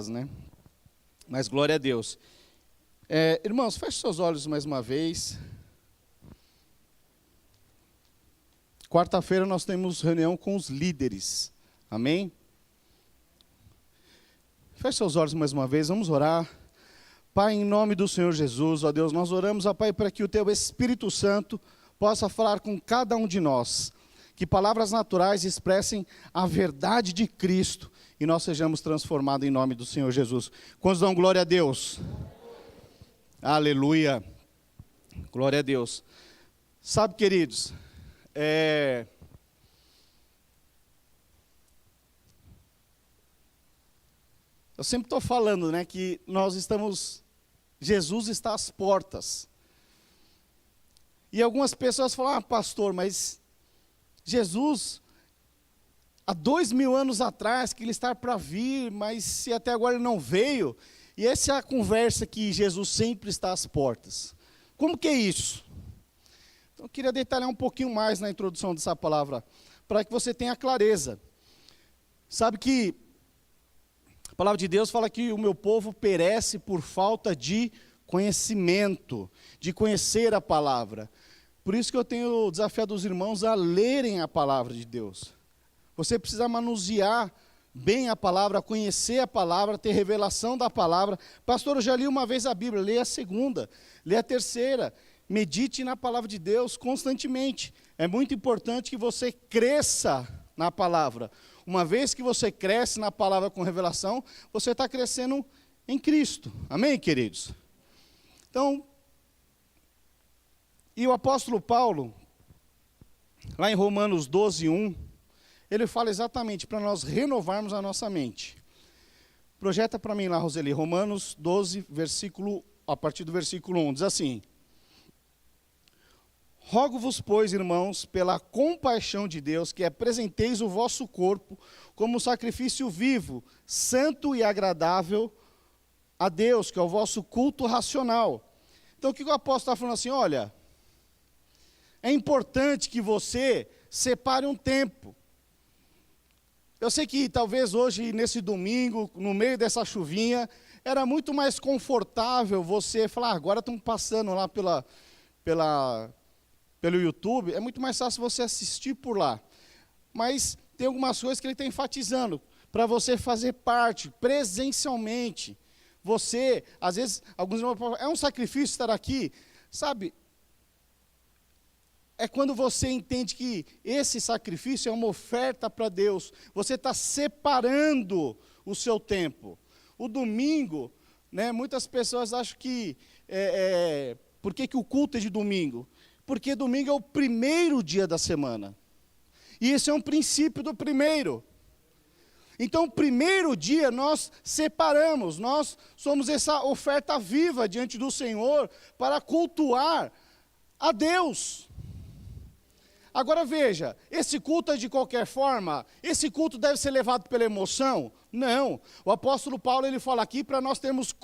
né? Mas glória a Deus. Irmãos, feche seus olhos mais uma vez. Quarta-feira nós temos reunião com os líderes. Amém? Feche seus olhos mais uma vez, vamos orar. Pai, em nome do Senhor Jesus, ó Deus, nós oramos, ó Pai, para que o Teu Espírito Santo possa falar com cada um de nós. Que palavras naturais expressem a verdade de Cristo e nós sejamos transformados em nome do Senhor Jesus. Quantos dão glória a Deus? Aleluia. Glória a Deus. Sabe, queridos, eu sempre estou falando, né, que Jesus está às portas. E algumas pessoas falam, pastor, mas Jesus, há 2000 anos atrás, que ele está para vir, mas se até agora ele não veio, e essa é a conversa que Jesus sempre está às portas. Como que é isso? Então eu queria detalhar um pouquinho mais na introdução dessa palavra, para que você tenha clareza. Sabe que a palavra de Deus fala que o meu povo perece por falta de conhecimento, de conhecer a palavra. Por isso que eu tenho desafiado os irmãos a lerem a palavra de Deus. Você precisa manusear bem a palavra, conhecer a palavra, ter revelação da palavra. Pastor, eu já li uma vez a Bíblia, leia a segunda, leia a terceira. Medite na palavra de Deus constantemente. É muito importante que você cresça na palavra. Uma vez que você cresce na palavra com revelação, você está crescendo em Cristo. Amém, queridos? Então, e o apóstolo Paulo, lá em Romanos 12:1, ele fala exatamente para nós renovarmos a nossa mente. Projeta para mim lá, Roseli, Romanos 12, a partir do versículo 1, diz assim: Rogo-vos, pois, irmãos, pela compaixão de Deus, que apresenteis o vosso corpo como sacrifício vivo, santo e agradável a Deus, que é o vosso culto racional. Então o que o apóstolo está falando assim? Olha, é importante que você separe um tempo. Eu sei que talvez hoje, nesse domingo, no meio dessa chuvinha, era muito mais confortável você falar, agora estão passando lá pelo YouTube, é muito mais fácil você assistir por lá. Mas tem algumas coisas que ele está enfatizando, para você fazer parte, presencialmente. Você, às vezes, alguns irmãos falam, é um sacrifício estar aqui, sabe? É quando você entende que esse sacrifício é uma oferta para Deus. Você está separando o seu tempo. O domingo, né, muitas pessoas acham que... por que o culto é de domingo? Porque domingo é o primeiro dia da semana. E esse é um princípio do primeiro. Então, o primeiro dia nós separamos. Nós somos essa oferta viva diante do Senhor para cultuar a Deus. Agora veja, esse culto é de qualquer forma? Esse culto deve ser levado pela emoção? Não. O apóstolo Paulo, ele fala aqui para nós termos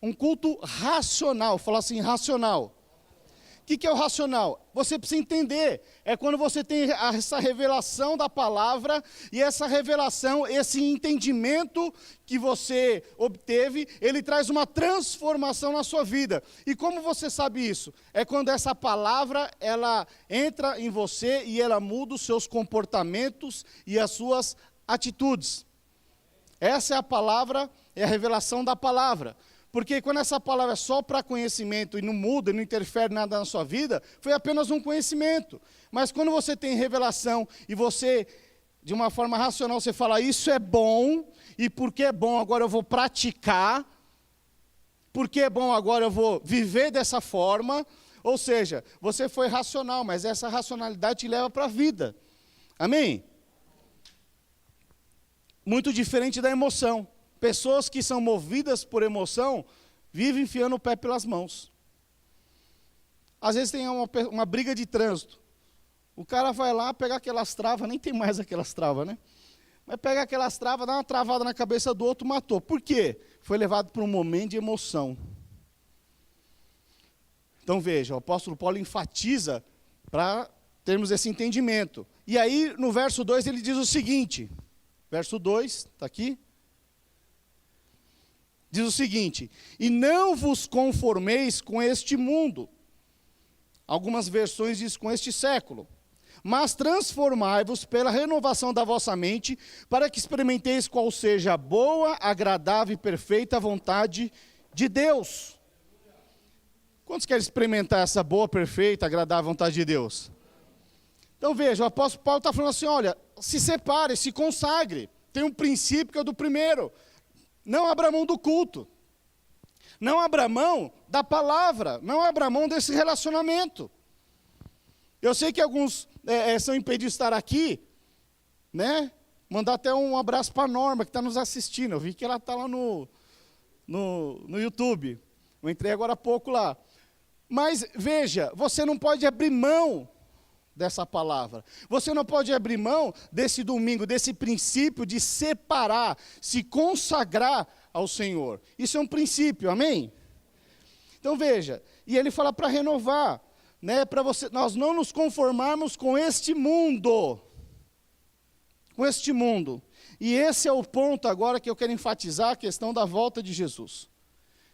um culto racional. Fala assim, racional. O que é o racional? Você precisa entender. É quando você tem essa revelação da palavra, e essa revelação, esse entendimento que você obteve, ele traz uma transformação na sua vida. E como você sabe isso? É quando essa palavra, ela entra em você e ela muda os seus comportamentos e as suas atitudes. Essa é a palavra, é a revelação da palavra. Porque quando essa palavra é só para conhecimento e não muda, não interfere nada na sua vida, foi apenas um conhecimento. Mas quando você tem revelação e você, de uma forma racional, você fala, isso é bom, e porque é bom agora eu vou praticar, porque é bom agora eu vou viver dessa forma, ou seja, você foi racional, mas essa racionalidade te leva para a vida. Amém? Muito diferente da emoção. Pessoas que são movidas por emoção, vivem enfiando o pé pelas mãos. Às vezes tem uma briga de trânsito. O cara vai lá pegar aquelas travas, nem tem mais aquelas travas, né? Mas pega aquelas travas, dá uma travada na cabeça do outro, matou. Por quê? Foi levado por um momento de emoção. Então veja, o apóstolo Paulo enfatiza para termos esse entendimento. E aí, no verso 2, ele diz o seguinte, verso 2, está aqui, Diz o seguinte: e não vos conformeis com este mundo. Algumas versões diz com este século. Mas transformai-vos pela renovação da vossa mente, para que experimenteis qual seja a boa, agradável e perfeita vontade de Deus. Quantos querem experimentar essa boa, perfeita, agradável vontade de Deus? Então veja, o apóstolo Paulo está falando assim, olha, se separe, se consagre. Tem um princípio que é o do primeiro. Não abra mão do culto. Não abra mão da palavra. Não abra mão desse relacionamento. Eu sei que alguns são impedidos de estar aqui, né? Mandar até um abraço para a Norma, que está nos assistindo. Eu vi que ela está lá no YouTube. Eu entrei agora há pouco lá. Mas, veja, você não pode abrir mão dessa palavra. Você não pode abrir mão desse domingo, desse princípio de separar, se consagrar ao Senhor. Isso é um princípio, amém? Então, veja, e ele fala para renovar, né, para nós não nos conformarmos com este mundo. Com este mundo. E esse é o ponto agora que eu quero enfatizar, a questão da volta de Jesus.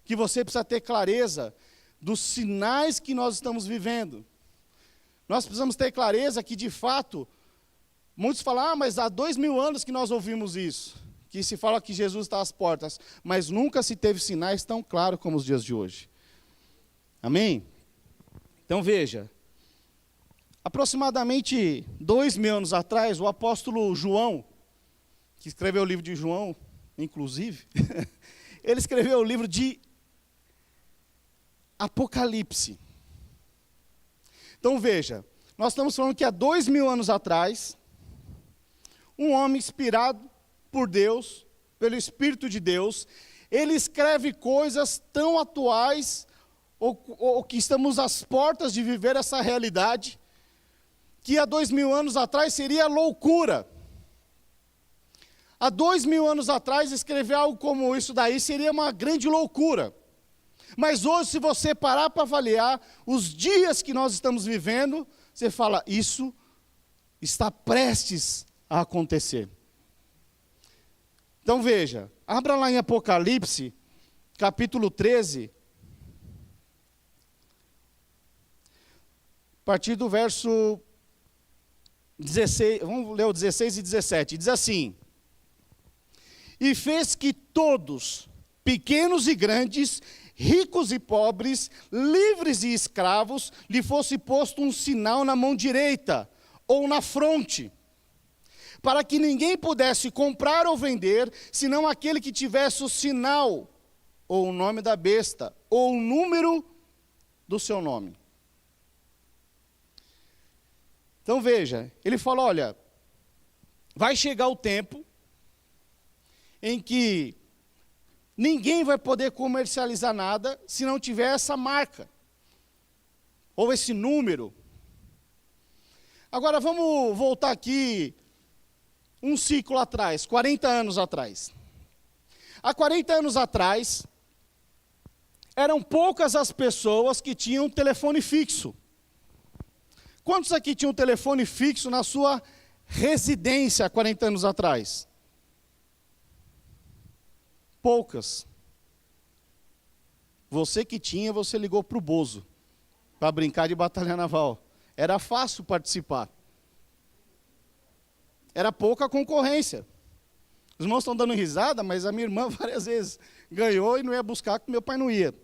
Que você precisa ter clareza dos sinais que nós estamos vivendo. Nós precisamos ter clareza que, de fato, muitos falam, mas há 2000 anos que nós ouvimos isso, que se fala que Jesus está às portas, mas nunca se teve sinais tão claros como os dias de hoje. Amém? Então veja, aproximadamente 2000 anos atrás, o apóstolo João, que escreveu o livro de João, inclusive, ele escreveu o livro de Apocalipse. Então veja, nós estamos falando que há 2000 anos atrás, um homem inspirado por Deus, pelo Espírito de Deus, ele escreve coisas tão atuais, ou que estamos às portas de viver essa realidade, que há 2000 anos atrás seria loucura. Há 2000 anos atrás, escrever algo como isso daí seria uma grande loucura. Mas hoje, se você parar para avaliar os dias que nós estamos vivendo, você fala, isso está prestes a acontecer. Então veja, abra lá em Apocalipse, capítulo 13, a partir do verso 16, vamos ler o 16 e 17, diz assim: e fez que todos, pequenos e grandes, ricos e pobres, livres e escravos, lhe fosse posto um sinal na mão direita, ou na fronte, para que ninguém pudesse comprar ou vender, senão aquele que tivesse o sinal, ou o nome da besta, ou o número do seu nome. Então veja, ele fala, olha, vai chegar o tempo em que ninguém vai poder comercializar nada se não tiver essa marca, ou esse número. Agora vamos voltar aqui um ciclo atrás, 40 anos atrás. Há 40 anos atrás, eram poucas as pessoas que tinham telefone fixo. Quantos aqui tinham telefone fixo na sua residência há 40 anos atrás? Poucas. Você que tinha, você ligou para o Bozo, para brincar de batalha naval. Era fácil participar. Era pouca concorrência. Os irmãos estão dando risada, mas a minha irmã várias vezes ganhou e não ia buscar, porque meu pai não ia.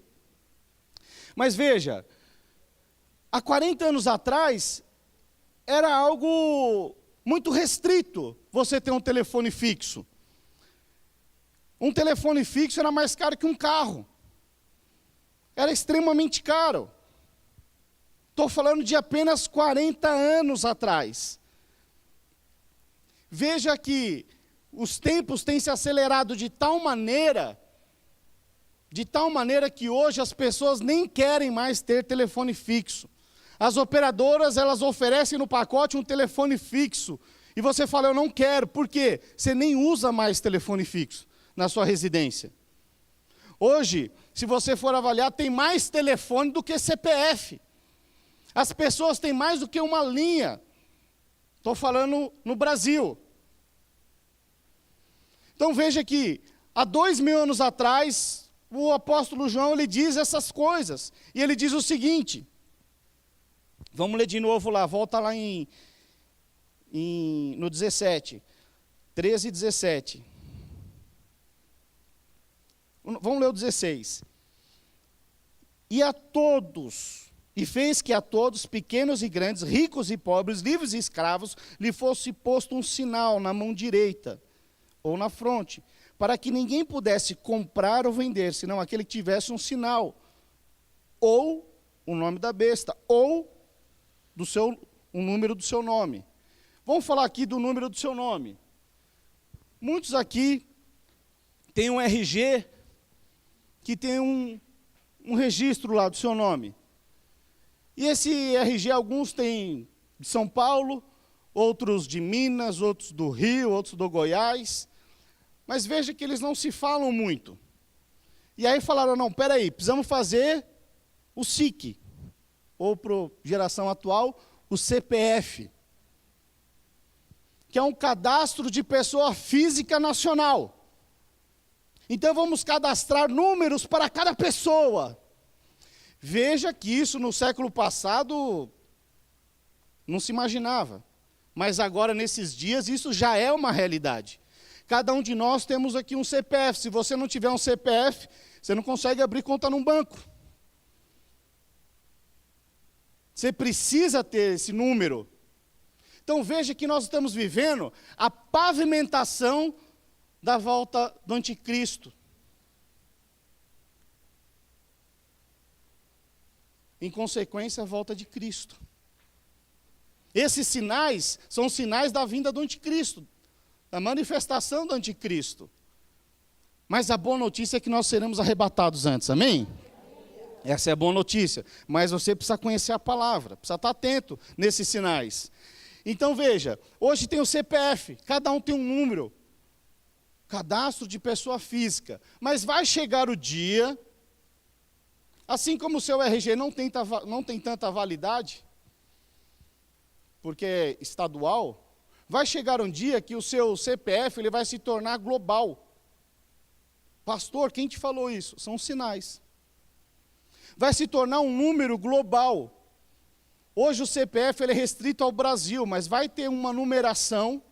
Mas veja, há 40 anos atrás, era algo muito restrito você ter um telefone fixo. Um telefone fixo era mais caro que um carro. Era extremamente caro. Estou falando de apenas 40 anos atrás. Veja que os tempos têm se acelerado de tal maneira que hoje as pessoas nem querem mais ter telefone fixo. As operadoras, elas oferecem no pacote um telefone fixo. E você fala, eu não quero. Por quê? Você nem usa mais telefone fixo na sua residência. Hoje, se você for avaliar, tem mais telefone do que CPF. As pessoas têm mais do que uma linha. Estou falando no Brasil. Então veja que, há 2000 anos atrás, o apóstolo João, ele diz essas coisas. E ele diz o seguinte, vamos ler de novo lá, volta lá no 17, 13 e 17. Vamos ler o 16. E fez que a todos, pequenos e grandes, ricos e pobres, livres e escravos, lhe fosse posto um sinal na mão direita ou na fronte, para que ninguém pudesse comprar ou vender, senão aquele que tivesse um sinal, ou o nome da besta, ou o número do seu nome. Vamos falar aqui do número do seu nome. Muitos aqui têm um RG que tem um registro lá do seu nome. E esse RG, alguns têm de São Paulo, outros de Minas, outros do Rio, outros do Goiás. Mas veja que eles não se falam muito. E aí falaram, não, peraí, precisamos fazer o SIC, ou para a geração atual, o CPF, que é um cadastro de pessoa física nacional. Então vamos cadastrar números para cada pessoa. Veja que isso no século passado não se imaginava. Mas agora, nesses dias, isso já é uma realidade. Cada um de nós temos aqui um CPF. Se você não tiver um CPF, você não consegue abrir conta num banco. Você precisa ter esse número. Então veja que nós estamos vivendo a pavimentação da volta do anticristo. Em consequência, a volta de Cristo. Esses sinais são sinais da vinda do anticristo, da manifestação do anticristo. Mas a boa notícia é que nós seremos arrebatados antes, amém? Essa é a boa notícia. Mas você precisa conhecer a palavra, precisa estar atento nesses sinais. Então veja, hoje tem o CPF, cada um tem um número, cadastro de pessoa física. Mas vai chegar o dia, assim como o seu RG não tem tanta validade, porque é estadual, vai chegar um dia que o seu CPF ele vai se tornar global. Pastor, quem te falou isso? São sinais. Vai se tornar um número global. Hoje o CPF ele é restrito ao Brasil, mas vai ter uma numeração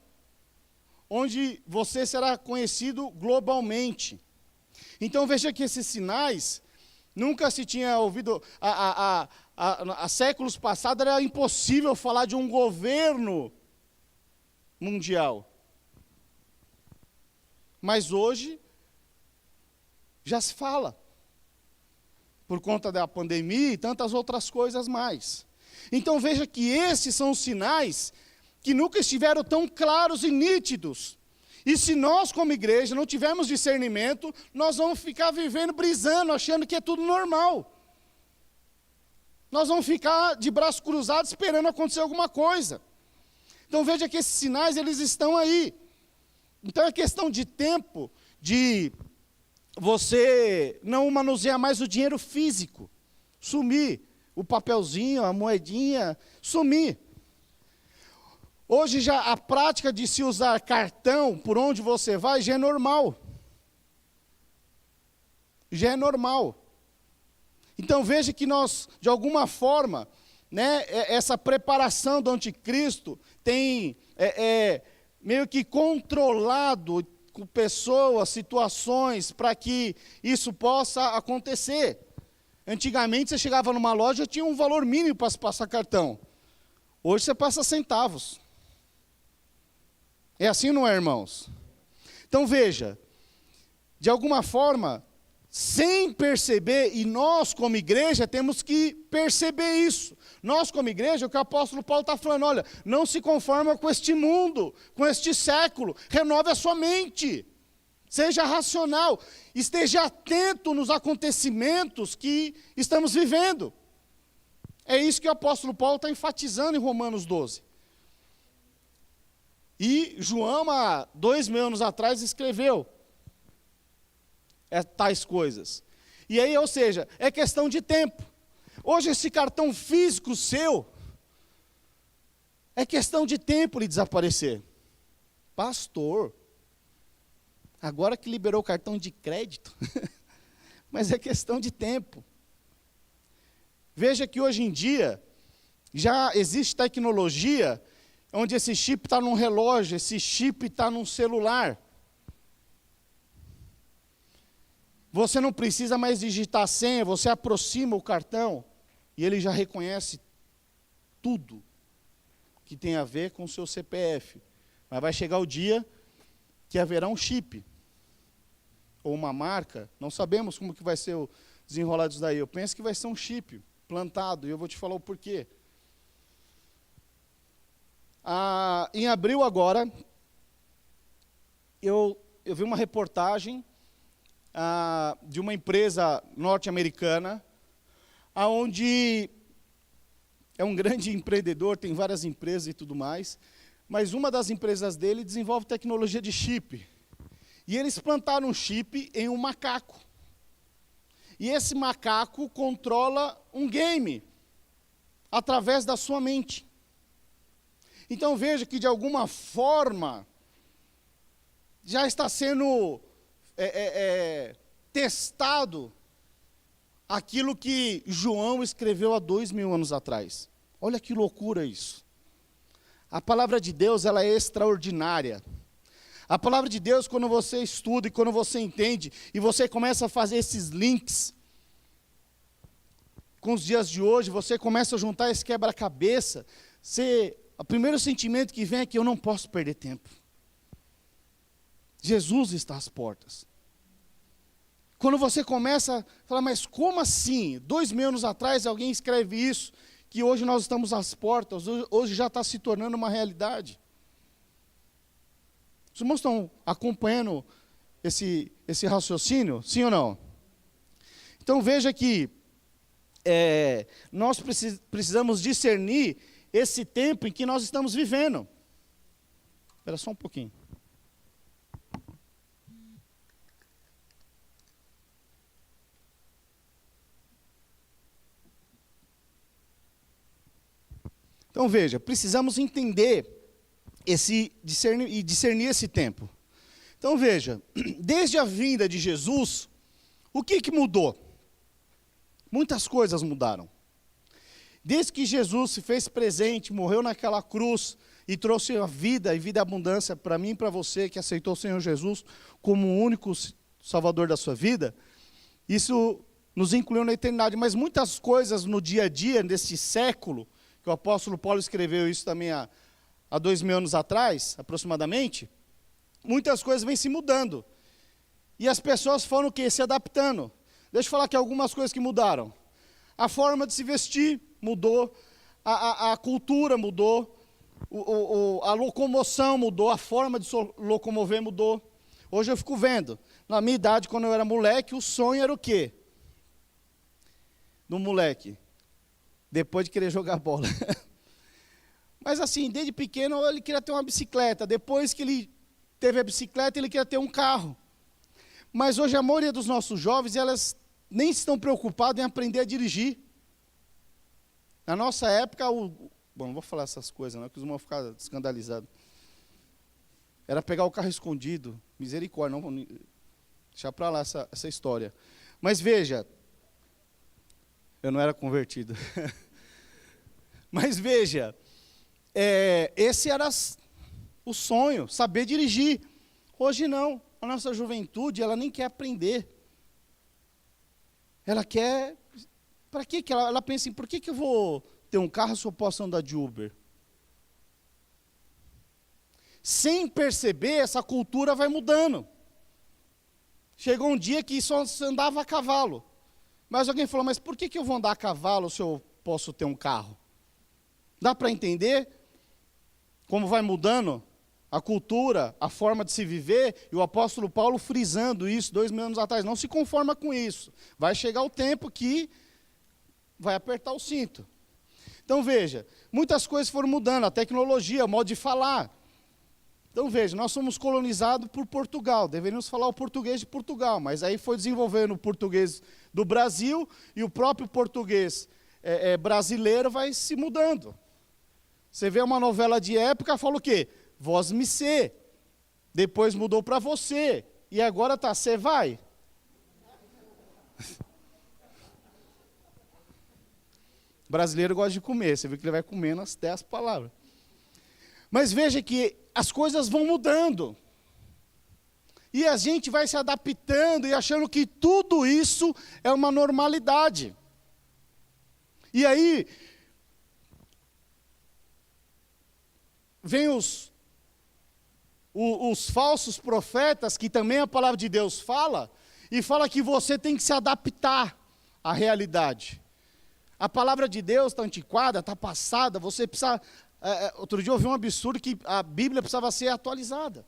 onde você será conhecido globalmente. Então veja que esses sinais, nunca se tinha ouvido, há séculos passados era impossível falar de um governo mundial. Mas hoje, já se fala, por conta da pandemia e tantas outras coisas mais. Então veja que esses são os sinais que nunca estiveram tão claros e nítidos. E se nós, como igreja, não tivermos discernimento, nós vamos ficar vivendo, brisando, achando que é tudo normal. Nós vamos ficar de braços cruzados esperando acontecer alguma coisa. Então veja que esses sinais, eles estão aí. Então é questão de tempo, de você não manusear mais o dinheiro físico, sumir o papelzinho, a moedinha, sumir. Hoje já a prática de se usar cartão por onde você vai já é normal. Já é normal. Então veja que nós, de alguma forma, né, essa preparação do anticristo tem meio que controlado pessoas, situações, para que isso possa acontecer. Antigamente você chegava numa loja, tinha um valor mínimo para se passar cartão. Hoje você passa centavos. É assim, não é, irmãos? Então veja, de alguma forma, sem perceber, e nós como igreja temos que perceber isso. Nós como igreja, o que o apóstolo Paulo está falando, olha, não se conforma com este mundo, com este século, renove a sua mente. Seja racional, esteja atento nos acontecimentos que estamos vivendo. É isso que o apóstolo Paulo está enfatizando em Romanos 12. E João, há 2.000 anos atrás, escreveu tais coisas. E aí, ou seja, é questão de tempo. Hoje esse cartão físico seu, é questão de tempo ele desaparecer. Pastor, agora que liberou o cartão de crédito, mas é questão de tempo. Veja que hoje em dia, já existe tecnologia onde esse chip está num relógio, esse chip está num celular. Você não precisa mais digitar a senha, você aproxima o cartão e ele já reconhece tudo que tem a ver com o seu CPF. Mas vai chegar o dia que haverá um chip, ou uma marca, não sabemos como que vai ser o desenrolar disso daí. Eu penso que vai ser um chip plantado, e eu vou te falar o porquê. Em abril agora, eu vi uma reportagem de uma empresa norte-americana, onde é um grande empreendedor, tem várias empresas e tudo mais, mas uma das empresas dele desenvolve tecnologia de chip. E eles plantaram um chip em um macaco. E esse macaco controla um game através da sua mente. Então veja que de alguma forma já está sendo testado aquilo que João escreveu há 2000 anos atrás. Olha que loucura isso. A palavra de Deus, ela é extraordinária. A palavra de Deus, quando você estuda e quando você entende, e você começa a fazer esses links com os dias de hoje, você começa a juntar esse quebra-cabeça, o primeiro sentimento que vem é que eu não posso perder tempo. Jesus está às portas. Quando você começa a falar, mas como assim? 2000 anos atrás alguém escreve isso, que hoje nós estamos às portas, hoje já está se tornando uma realidade. Os irmãos estão acompanhando esse raciocínio, sim ou não? Então veja que nós precisamos discernir esse tempo em que nós estamos vivendo. Espera só um pouquinho. Então veja, precisamos entender discernir esse tempo. Então veja, desde a vinda de Jesus, o que mudou? Muitas coisas mudaram. Desde que Jesus se fez presente, morreu naquela cruz e trouxe a vida e vida e abundância para mim e para você que aceitou o Senhor Jesus como o único Salvador da sua vida, isso nos incluiu na eternidade. Mas muitas coisas no dia a dia, nesse século, que o apóstolo Paulo escreveu isso também há 2000 anos atrás, aproximadamente, muitas coisas vêm se mudando. E as pessoas foram o quê? Se adaptando. Deixa eu falar aqui algumas coisas que mudaram. A forma de se vestir mudou, a cultura mudou, a locomoção mudou, a forma de se locomover mudou. Hoje eu fico vendo, na minha idade, quando eu era moleque, o sonho era o quê? Do moleque, depois de querer jogar bola. Mas assim, desde pequeno ele queria ter uma bicicleta, depois que ele teve a bicicleta, ele queria ter um carro. Mas hoje a maioria dos nossos jovens, elas nem estão preocupados em aprender a dirigir. Na nossa época, bom, não vou falar essas coisas, não, que os irmãos vão ficar escandalizados. Era pegar o carro escondido, misericórdia, não, deixar para lá essa história. Mas veja, eu não era convertido. Mas veja, esse era o sonho, saber dirigir. Hoje não, a nossa juventude, ela nem quer aprender. Ela quer, para que ela pensa em, por que eu vou ter um carro se eu posso andar de Uber? Sem perceber, essa cultura vai mudando. Chegou um dia que só se andava a cavalo. Mas alguém falou, mas por que eu vou andar a cavalo se eu posso ter um carro? Dá para entender como vai mudando a cultura, a forma de se viver, e o apóstolo Paulo frisando isso 2000 anos atrás. Não se conforma com isso. Vai chegar o tempo que vai apertar o cinto. Então veja, muitas coisas foram mudando, a tecnologia, o modo de falar. Então veja, nós somos colonizados por Portugal, deveríamos falar o português de Portugal, mas aí foi desenvolvendo o português do Brasil, e o próprio português brasileiro vai se mudando. Você vê uma novela de época, fala o quê? Vós me sê. Depois mudou para você. E agora está, você vai. O brasileiro gosta de comer, você viu que ele vai comendo até as palavras. Mas veja que as coisas vão mudando. E a gente vai se adaptando e achando que tudo isso é uma normalidade. E aí, vem os falsos profetas, que também a palavra de Deus fala, e fala que você tem que se adaptar à realidade. A palavra de Deus está antiquada, está passada, você precisa... outro dia eu ouvi um absurdo que a Bíblia precisava ser atualizada.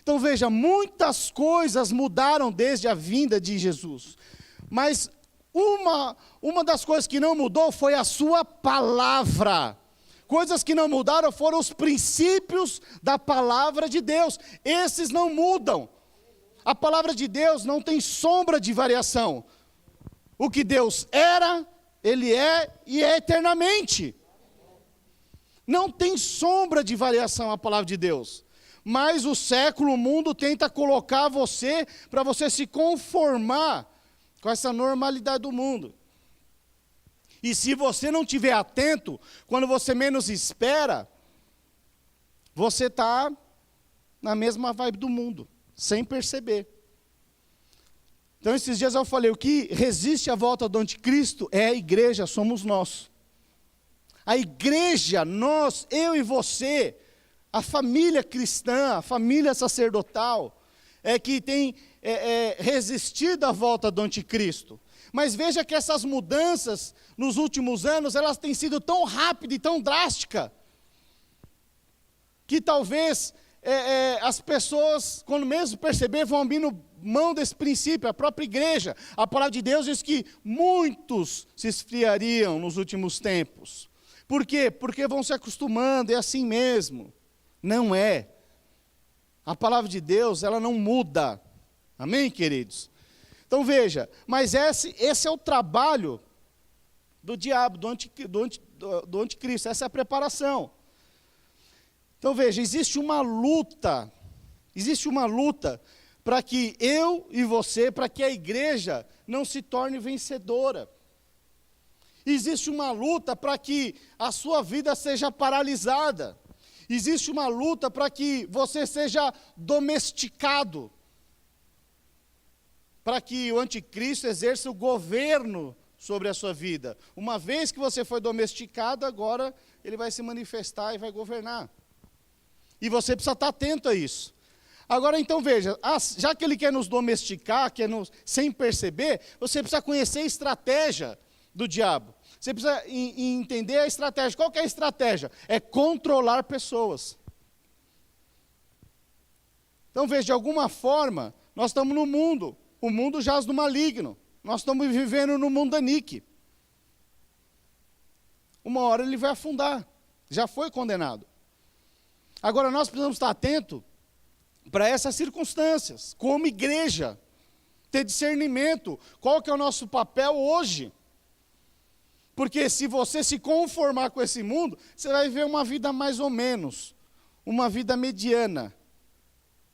Então veja, muitas coisas mudaram desde a vinda de Jesus, mas uma das coisas que não mudou foi a sua palavra. Coisas que não mudaram foram os princípios da palavra de Deus, esses não mudam. A palavra de Deus não tem sombra de variação. O que Deus era, Ele é e é eternamente. Não tem sombra de variação a palavra de Deus. Mas o século, o mundo tenta colocar você, para você se conformar com essa normalidade do mundo. E se você não estiver atento, quando você menos espera, você está na mesma vibe do mundo, sem perceber. Então, esses dias eu falei, o que resiste à volta do anticristo é a igreja, somos nós. A igreja, nós, eu e você, a família cristã, a família sacerdotal, é que tem resistido à volta do anticristo. Mas veja que essas mudanças, nos últimos anos, elas têm sido tão rápidas e tão drásticas, que talvez as pessoas, quando mesmo perceber, vão abrindo mão desse princípio. A própria igreja, a palavra de Deus diz que muitos se esfriariam nos últimos tempos. Por quê? Porque vão se acostumando, é assim mesmo. Não é. A palavra de Deus, ela não muda. Amém, queridos? Então veja, mas esse é o trabalho do diabo, do anticristo, essa é a preparação. Então veja, existe uma luta para que eu e você, para que a igreja não se torne vencedora. Existe uma luta para que a sua vida seja paralisada. Existe uma luta para que você seja domesticado. Para que o anticristo exerça o governo sobre a sua vida. Uma vez que você foi domesticado, agora ele vai se manifestar e vai governar. E você precisa estar atento a isso. Agora então veja, já que ele quer nos domesticar, sem perceber, você precisa conhecer a estratégia do diabo. Você precisa entender a estratégia. Qual que é a estratégia? É controlar pessoas. Então veja, de alguma forma, nós estamos no mundo. O mundo jaz do maligno. Nós estamos vivendo no mundanique. Uma hora ele vai afundar. Já foi condenado. Agora nós precisamos estar atentos para essas circunstâncias. Como igreja. Ter discernimento. Qual que é o nosso papel hoje? Porque se você se conformar com esse mundo, você vai viver uma vida mais ou menos. Uma vida mediana.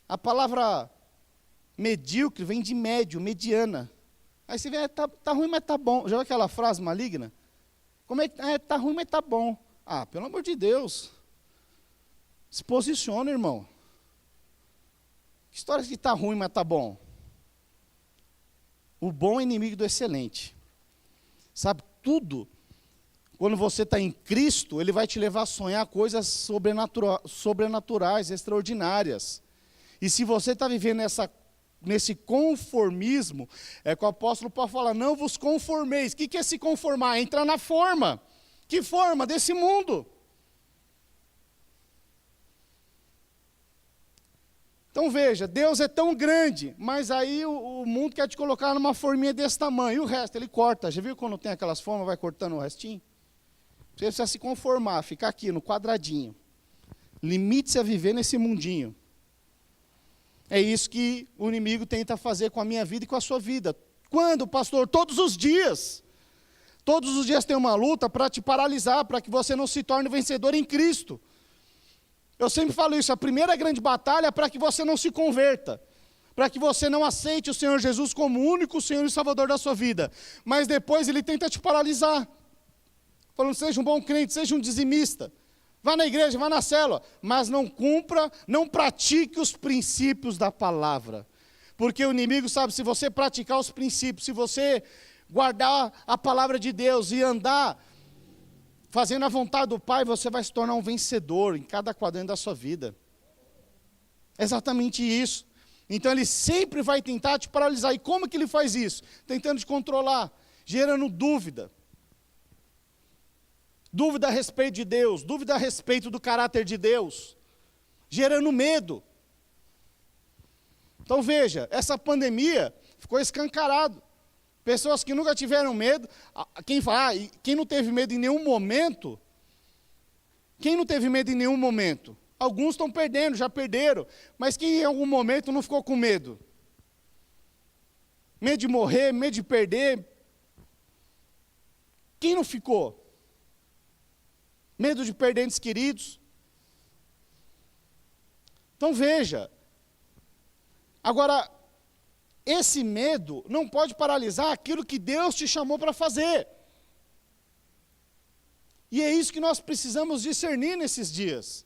A palavra medíocre vem de médio, mediana. Aí você vê, tá ruim, mas tá bom. Já viu aquela frase maligna? Como é que tá ruim, mas tá bom. Ah, pelo amor de Deus. Se posiciona, irmão. Que história de tá ruim, mas tá bom? O bom é inimigo do excelente. Sabe, tudo, quando você está em Cristo, Ele vai te levar a sonhar coisas sobrenaturais, extraordinárias. E se você está vivendo nesse conformismo, é que o apóstolo Paulo fala, não vos conformeis. O que é se conformar? Entrar na forma. Que forma? Desse mundo. Então veja, Deus é tão grande, mas aí o mundo quer te colocar numa forminha desse tamanho, e o resto ele corta. Já viu quando tem aquelas formas, vai cortando o restinho? Você precisa se conformar, ficar aqui no quadradinho. Limite-se a viver nesse mundinho. É isso que o inimigo tenta fazer com a minha vida e com a sua vida. Quando, pastor? Todos os dias. Todos os dias tem uma luta para te paralisar, para que você não se torne vencedor em Cristo. Eu sempre falo isso, a primeira grande batalha é para que você não se converta. para que você não aceite o Senhor Jesus como o único Senhor e Salvador da sua vida. Mas depois ele tenta te paralisar, falando, seja um bom crente, seja um dizimista, vá na igreja, vá na célula, mas não cumpra, não pratique os princípios da palavra. Porque o inimigo sabe, se você praticar os princípios, se você guardar a palavra de Deus e andar fazendo a vontade do Pai, você vai se tornar um vencedor em cada quadrante da sua vida. É exatamente isso. Então ele sempre vai tentar te paralisar. E como que ele faz isso? Tentando te controlar, gerando dúvida. Dúvida a respeito de Deus, dúvida a respeito do caráter de Deus, gerando medo. Então veja, essa pandemia ficou escancarado. Pessoas que nunca tiveram medo, quem não teve medo em nenhum momento, quem não teve medo em nenhum momento? Alguns estão perdendo, já perderam, mas quem em algum momento não ficou com medo? Medo de morrer, medo de perder. Quem não ficou? Medo de perder entes queridos. Então veja, agora, esse medo não pode paralisar aquilo que Deus te chamou para fazer. E é isso que nós precisamos discernir nesses dias.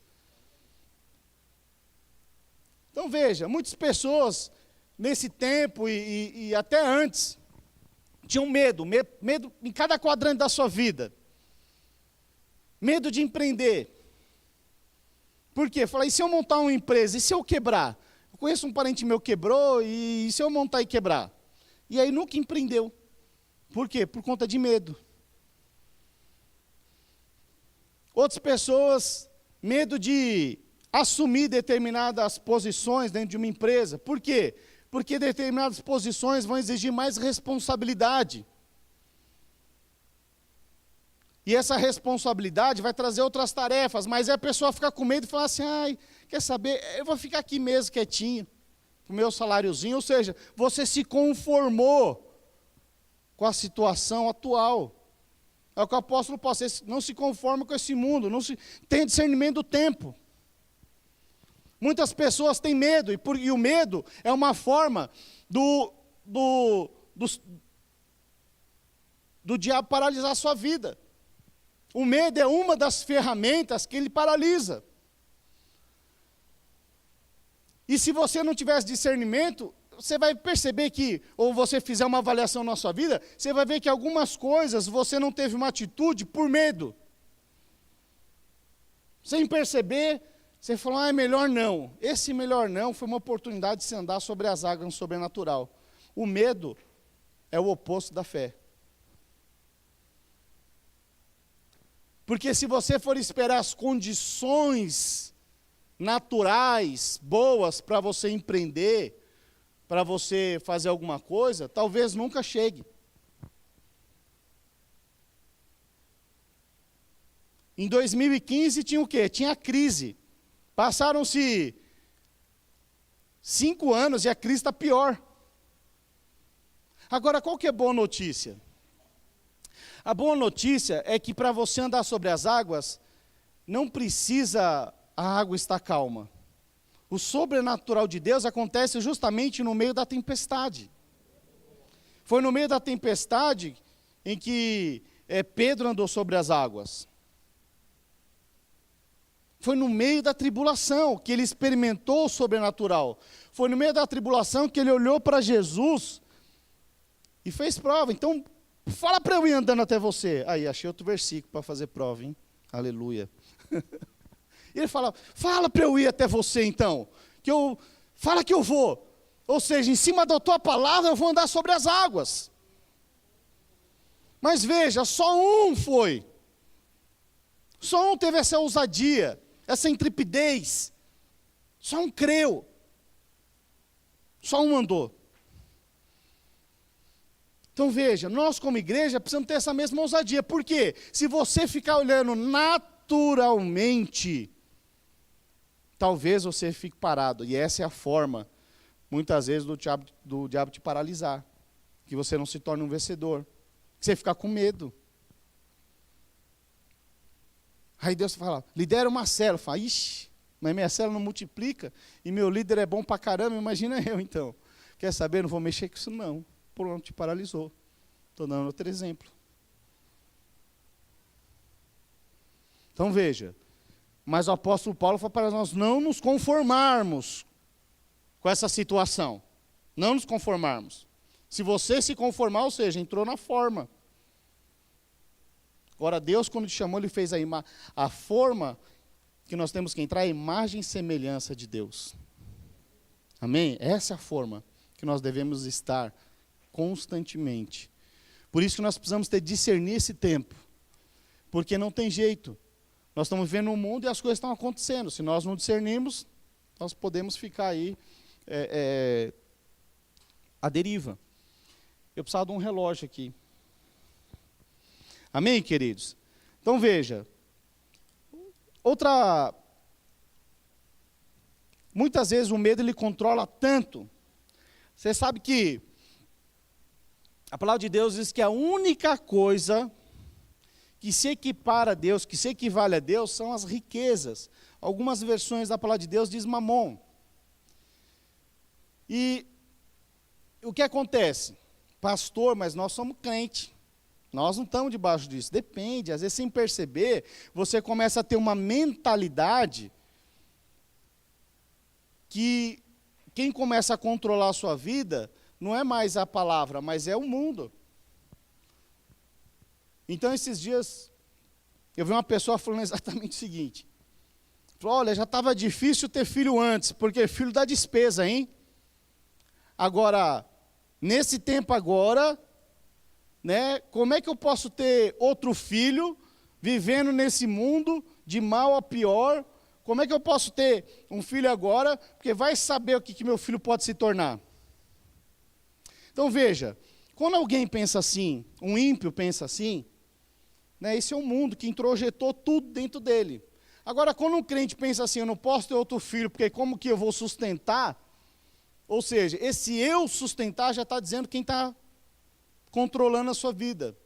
Então veja, muitas pessoas nesse tempo e até antes, tinham medo em cada quadrante da sua vida. Medo de empreender. Por quê? Fala, e se eu montar uma empresa, e se eu quebrar? Eu conheço um parente meu que quebrou, e se eu montar e quebrar? E aí nunca empreendeu. Por quê? Por conta de medo. Outras pessoas, medo de assumir determinadas posições dentro de uma empresa. Por quê? Porque determinadas posições vão exigir mais responsabilidade. E essa responsabilidade vai trazer outras tarefas, mas aí a pessoa fica com medo e fala assim, ai, quer saber, eu vou ficar aqui mesmo quietinho, com o meu saláriozinho, ou seja, você se conformou com a situação atual. É o que o apóstolo Paulo, você não se conforma com esse mundo, não se tem discernimento do tempo. Muitas pessoas têm medo, e o medo é uma forma do diabo paralisar a sua vida. O medo é uma das ferramentas que ele paralisa. E se você não tiver discernimento, você vai perceber que, ou você fizer uma avaliação na sua vida, você vai ver que algumas coisas você não teve uma atitude por medo. Sem perceber, você falou, é melhor não. Esse melhor não foi uma oportunidade de se andar sobre as águas no sobrenatural. O medo é o oposto da fé. Porque se você for esperar as condições naturais, boas, para você empreender, para você fazer alguma coisa, talvez nunca chegue. Em 2015 tinha o quê? Tinha a crise. Passaram-se 5 anos e a crise está pior. Agora, qual que é a boa notícia? A boa notícia é que para você andar sobre as águas, não precisa a água estar calma. O sobrenatural de Deus acontece justamente no meio da tempestade. Foi no meio da tempestade em que Pedro andou sobre as águas. Foi no meio da tribulação que ele experimentou o sobrenatural. Foi no meio da tribulação que ele olhou para Jesus e fez prova. Então, fala para eu ir andando até você. Aí, achei outro versículo para fazer prova, hein? Aleluia. E ele fala para eu ir até você então. Fala que eu vou. Ou seja, em cima da tua palavra eu vou andar sobre as águas. Mas veja, só um foi. Só um teve essa ousadia, essa intrepidez. Só um creu. Só um andou. Então veja, nós como igreja precisamos ter essa mesma ousadia. Por quê? Se você ficar olhando naturalmente, talvez você fique parado. E essa é a forma, muitas vezes, do diabo te paralisar. Que você não se torne um vencedor. Que você fica com medo. Aí Deus fala, lidera uma célula. Fala, ixi, mas minha célula não multiplica. E meu líder é bom pra caramba, imagina eu então. Quer saber? Não vou mexer com isso não. Pronto, te paralisou. Estou dando outro exemplo. Então veja, mas o apóstolo Paulo fala para nós não nos conformarmos com essa situação. Não nos conformarmos. Se você se conformar, ou seja, entrou na forma. Agora Deus, quando te chamou, Ele fez a forma que nós temos que entrar, a imagem e semelhança de Deus. Amém? Essa é a forma que nós devemos estar constantemente. Por isso que nós precisamos discernir esse tempo. Porque não tem jeito. Nós estamos vivendo um mundo e as coisas estão acontecendo. Se nós não discernirmos, nós podemos ficar aí à deriva. Eu precisava de um relógio aqui. Amém, queridos? Então veja. Muitas vezes o medo ele controla tanto. Você sabe que a palavra de Deus diz que a única coisa que se equipara a Deus, que se equivale a Deus, são as riquezas. Algumas versões da palavra de Deus diz mamon. E o que acontece? Pastor, mas nós somos crente. Nós não estamos debaixo disso. Depende, às vezes sem perceber, você começa a ter uma mentalidade que quem começa a controlar a sua vida não é mais a palavra, mas é o mundo. Então, esses dias, eu vi uma pessoa falando exatamente o seguinte. Falou, olha, já estava difícil ter filho antes, porque filho dá despesa, hein? Agora, nesse tempo agora, né, como é que eu posso ter outro filho vivendo nesse mundo de mal a pior? Como é que eu posso ter um filho agora? Porque vai saber o que meu filho pode se tornar. Então veja, quando alguém pensa assim, um ímpio pensa assim, né, esse é um mundo que introjetou tudo dentro dele. Agora, quando um crente pensa assim, eu não posso ter outro filho, porque como que eu vou sustentar? Ou seja, esse eu sustentar já está dizendo quem está controlando a sua vida.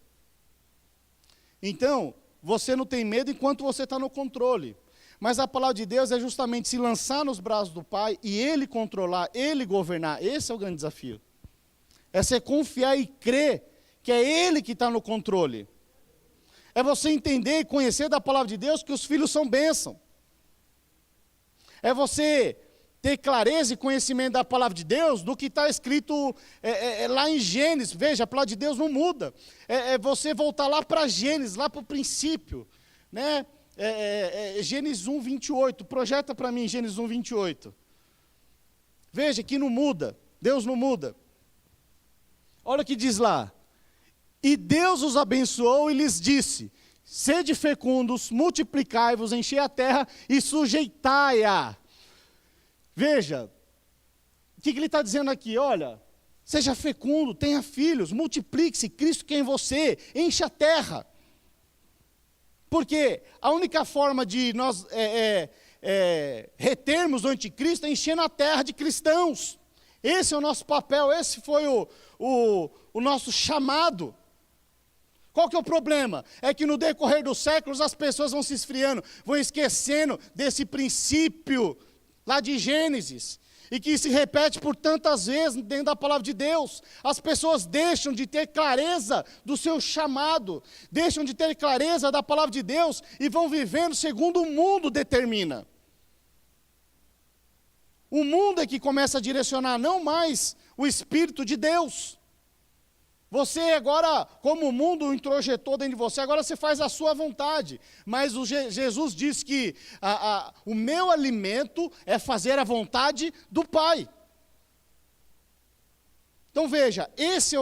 Então, você não tem medo enquanto você está no controle. Mas a palavra de Deus é justamente se lançar nos braços do Pai e Ele controlar, Ele governar. Esse é o grande desafio. É você confiar e crer que é Ele que está no controle. É você entender e conhecer da palavra de Deus que os filhos são bênção. É você ter clareza e conhecimento da palavra de Deus, do que está escrito lá em Gênesis. Veja, a palavra de Deus não muda. É você voltar lá para Gênesis, lá para o princípio. Né? Gênesis 1, 28. Projeta para mim Gênesis 1, 28. Veja que não muda. Deus não muda. Olha o que diz lá. E Deus os abençoou e lhes disse, sede fecundos, multiplicai-vos, enchei a terra e sujeitai-a. Veja, o que ele está dizendo aqui? Olha, seja fecundo, tenha filhos, multiplique-se, Cristo que é em você, enche a terra. Porque a única forma de nós retermos o anticristo é enchendo a terra de cristãos. Esse é o nosso papel, esse foi o nosso chamado. Qual que é o problema? É que no decorrer dos séculos as pessoas vão se esfriando, vão esquecendo desse princípio lá de Gênesis, e que se repete por tantas vezes dentro da palavra de Deus. As pessoas deixam de ter clareza do seu chamado, deixam de ter clareza da palavra de Deus, e vão vivendo segundo o mundo determina. O mundo é que começa a direcionar, não mais o Espírito de Deus. Você agora, como o mundo introjetou dentro de você, agora você faz a sua vontade. Mas Jesus disse que o meu alimento é fazer a vontade do Pai. Então veja, esse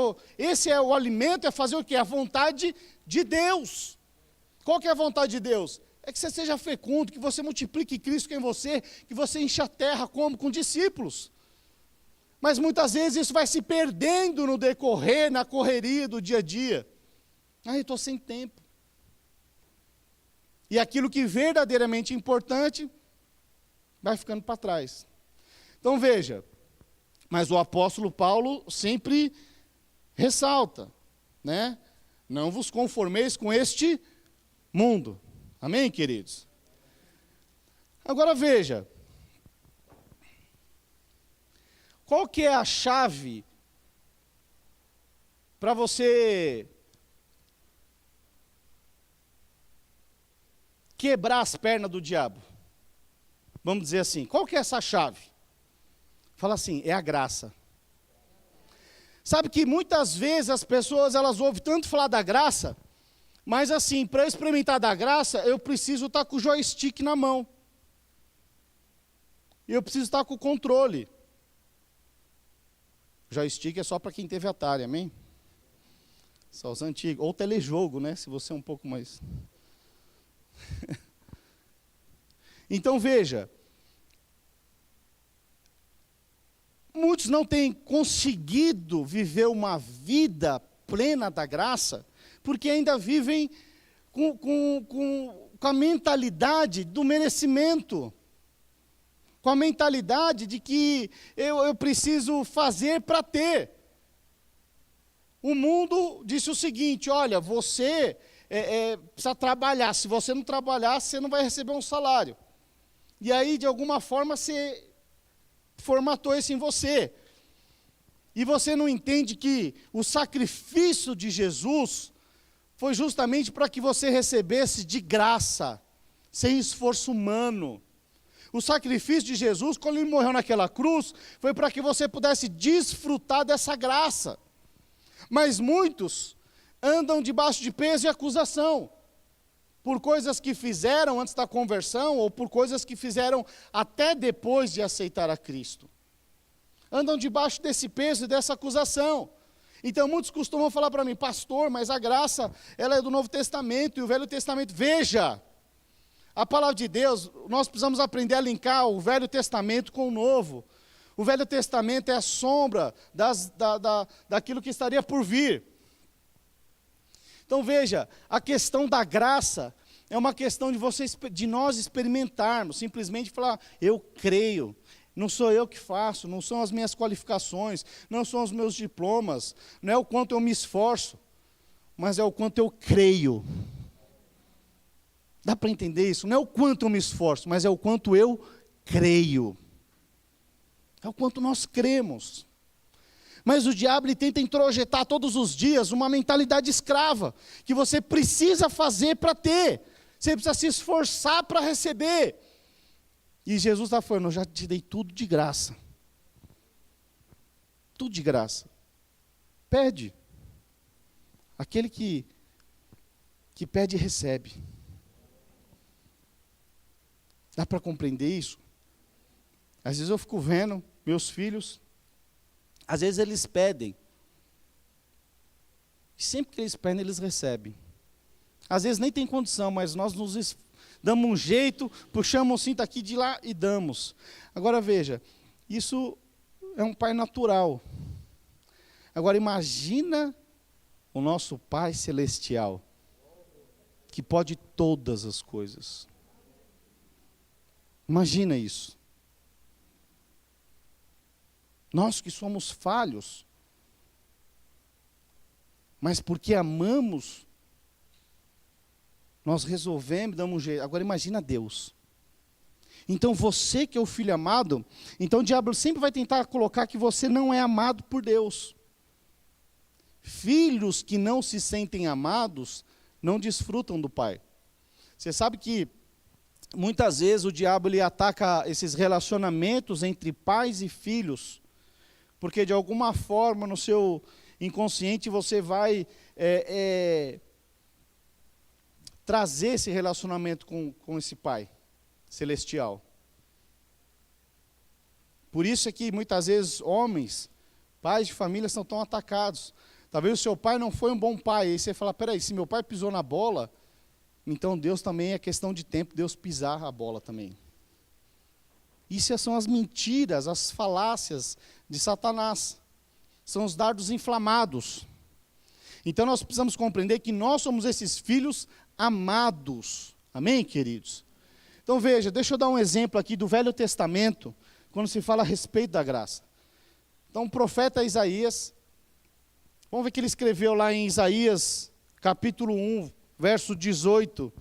é o alimento, é fazer o quê? A vontade de Deus. Qual que é a vontade de Deus? É que você seja fecundo, que você multiplique Cristo em você, que você enche a terra como? Com discípulos. Mas muitas vezes isso vai se perdendo no decorrer, na correria do dia a dia. Eu estou sem tempo. E aquilo que verdadeiramente é importante vai ficando para trás. Então veja, mas o apóstolo Paulo sempre ressalta, né? Não vos conformeis com este mundo. Amém, queridos? Agora veja. qual que é a chave para você quebrar as pernas do diabo? Vamos dizer assim, qual que é essa chave? Fala assim, é a graça. Sabe que muitas vezes as pessoas, elas ouvem tanto falar da graça, mas assim, para eu experimentar da graça, eu preciso estar com o joystick na mão. E eu preciso estar com o controle. Joystick é só para quem teve Atari, amém? Só os antigos. Ou telejogo, né? Se você é um pouco mais... Então veja, muitos não têm conseguido viver uma vida plena da graça, porque ainda vivem com a mentalidade do merecimento, com a mentalidade de que eu preciso fazer para ter. O mundo disse o seguinte, olha, você precisa trabalhar, se você não trabalhar, você não vai receber um salário. E aí, de alguma forma, você formatou isso em você. E você não entende que o sacrifício de Jesus foi justamente para que você recebesse de graça, sem esforço humano. O sacrifício de Jesus, quando ele morreu naquela cruz, foi para que você pudesse desfrutar dessa graça. Mas muitos andam debaixo de peso e acusação, por coisas que fizeram antes da conversão, ou por coisas que fizeram até depois de aceitar a Cristo. Andam debaixo desse peso e dessa acusação. Então muitos costumam falar para mim, pastor, mas a graça, ela é do Novo Testamento e o Velho Testamento. Veja, a palavra de Deus, nós precisamos aprender a linkar o Velho Testamento com o Novo. O Velho Testamento é a sombra daquilo que estaria por vir. Então veja, a questão da graça é uma questão de nós experimentarmos, simplesmente falar, eu creio. Não sou eu que faço, não são as minhas qualificações, não são os meus diplomas, não é o quanto eu me esforço, mas é o quanto eu creio. Dá para entender isso? Não é o quanto eu me esforço, mas é o quanto eu creio. É o quanto nós cremos. Mas o diabo ele tenta introjetar todos os dias uma mentalidade escrava, que você precisa fazer para ter, você precisa se esforçar para receber. E Jesus está falando, eu já te dei tudo de graça. Tudo de graça. Pede. Aquele que pede, recebe. Dá para compreender isso? Às vezes eu fico vendo meus filhos, às vezes eles pedem. E sempre que eles pedem, eles recebem. Às vezes nem tem condição, mas nós nos damos um jeito, puxamos o cinto aqui de lá e damos. Agora veja, isso é um pai natural. Agora imagina o nosso Pai Celestial, que pode todas as coisas. Imagina isso. Nós que somos falhos, mas porque amamos, nós resolvemos, damos um jeito. Agora imagina Deus. Então você que é o filho amado, então o diabo sempre vai tentar colocar que você não é amado por Deus. Filhos que não se sentem amados, não desfrutam do Pai. Você sabe que muitas vezes o diabo ele ataca esses relacionamentos entre pais e filhos, porque de alguma forma no seu inconsciente você vai trazer esse relacionamento com esse Pai Celestial. Por isso é que muitas vezes homens, pais de família são tão atacados. Talvez o seu pai não foi um bom pai, aí você fala, peraí, se meu pai pisou na bola, então Deus também é questão de tempo, Deus pisar a bola também. Isso são as mentiras, as falácias de Satanás. São os dardos inflamados. Então nós precisamos compreender que nós somos esses filhos amados. Amém, queridos? Então veja, deixa eu dar um exemplo aqui do Velho Testamento, quando se fala a respeito da graça. Então o profeta Isaías, vamos ver o que ele escreveu lá em Isaías, capítulo 1, verso 18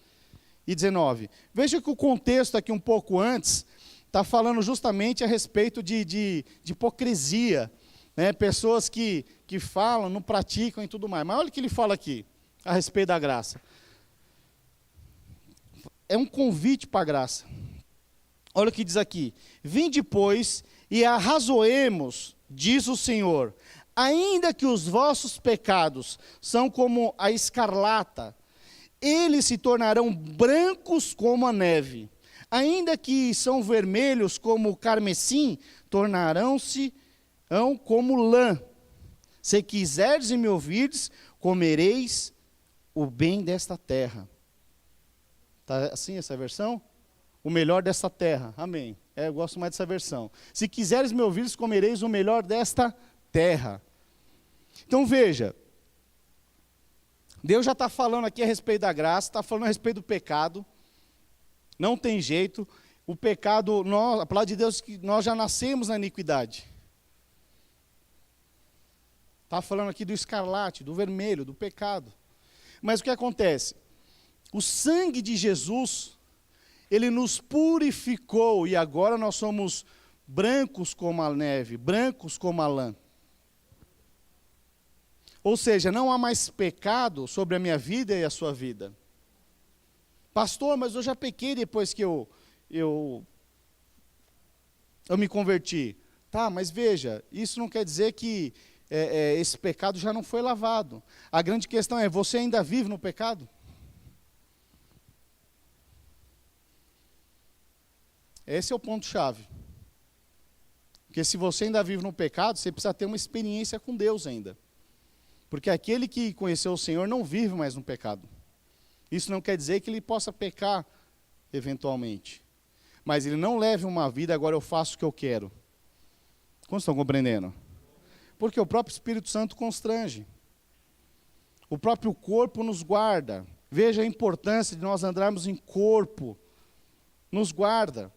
e 19. Veja que o contexto aqui um pouco antes, está falando justamente a respeito de hipocrisia, né? Pessoas que falam, não praticam e tudo mais. Mas olha o que ele fala aqui, a respeito da graça. É um convite para a graça. Olha o que diz aqui. Vinde, pois, e arrazoemos, diz o Senhor, ainda que os vossos pecados são como a escarlata, eles se tornarão brancos como a neve. Ainda que são vermelhos como o carmesim, tornarão-se como lã. Se quiserdes e me ouvirdes, comereis o bem desta terra. Está assim essa versão? O melhor desta terra. Amém. Eu gosto mais dessa versão. Se quiseres me ouvirdes, comereis o melhor desta terra. Então veja, Deus já está falando aqui a respeito da graça, está falando a respeito do pecado. Não tem jeito. O pecado, a palavra de Deus, que nós já nascemos na iniquidade. Está falando aqui do escarlate, do vermelho, do pecado. Mas o que acontece? O sangue de Jesus, ele nos purificou e agora nós somos brancos como a neve, brancos como a lã. Ou seja, não há mais pecado sobre a minha vida e a sua vida. Pastor, mas eu já pequei depois que eu me converti. Tá, mas veja, isso não quer dizer que esse pecado já não foi lavado. A grande questão é, você ainda vive no pecado? Esse é o ponto-chave. Porque se você ainda vive no pecado, você precisa ter uma experiência com Deus ainda. Porque aquele que conheceu o Senhor não vive mais no pecado. Isso não quer dizer que ele possa pecar eventualmente. Mas ele não leva uma vida, agora eu faço o que eu quero. Como estão compreendendo? Porque o próprio Espírito Santo constrange. O próprio corpo nos guarda. Veja a importância de nós andarmos em corpo. Nos guarda.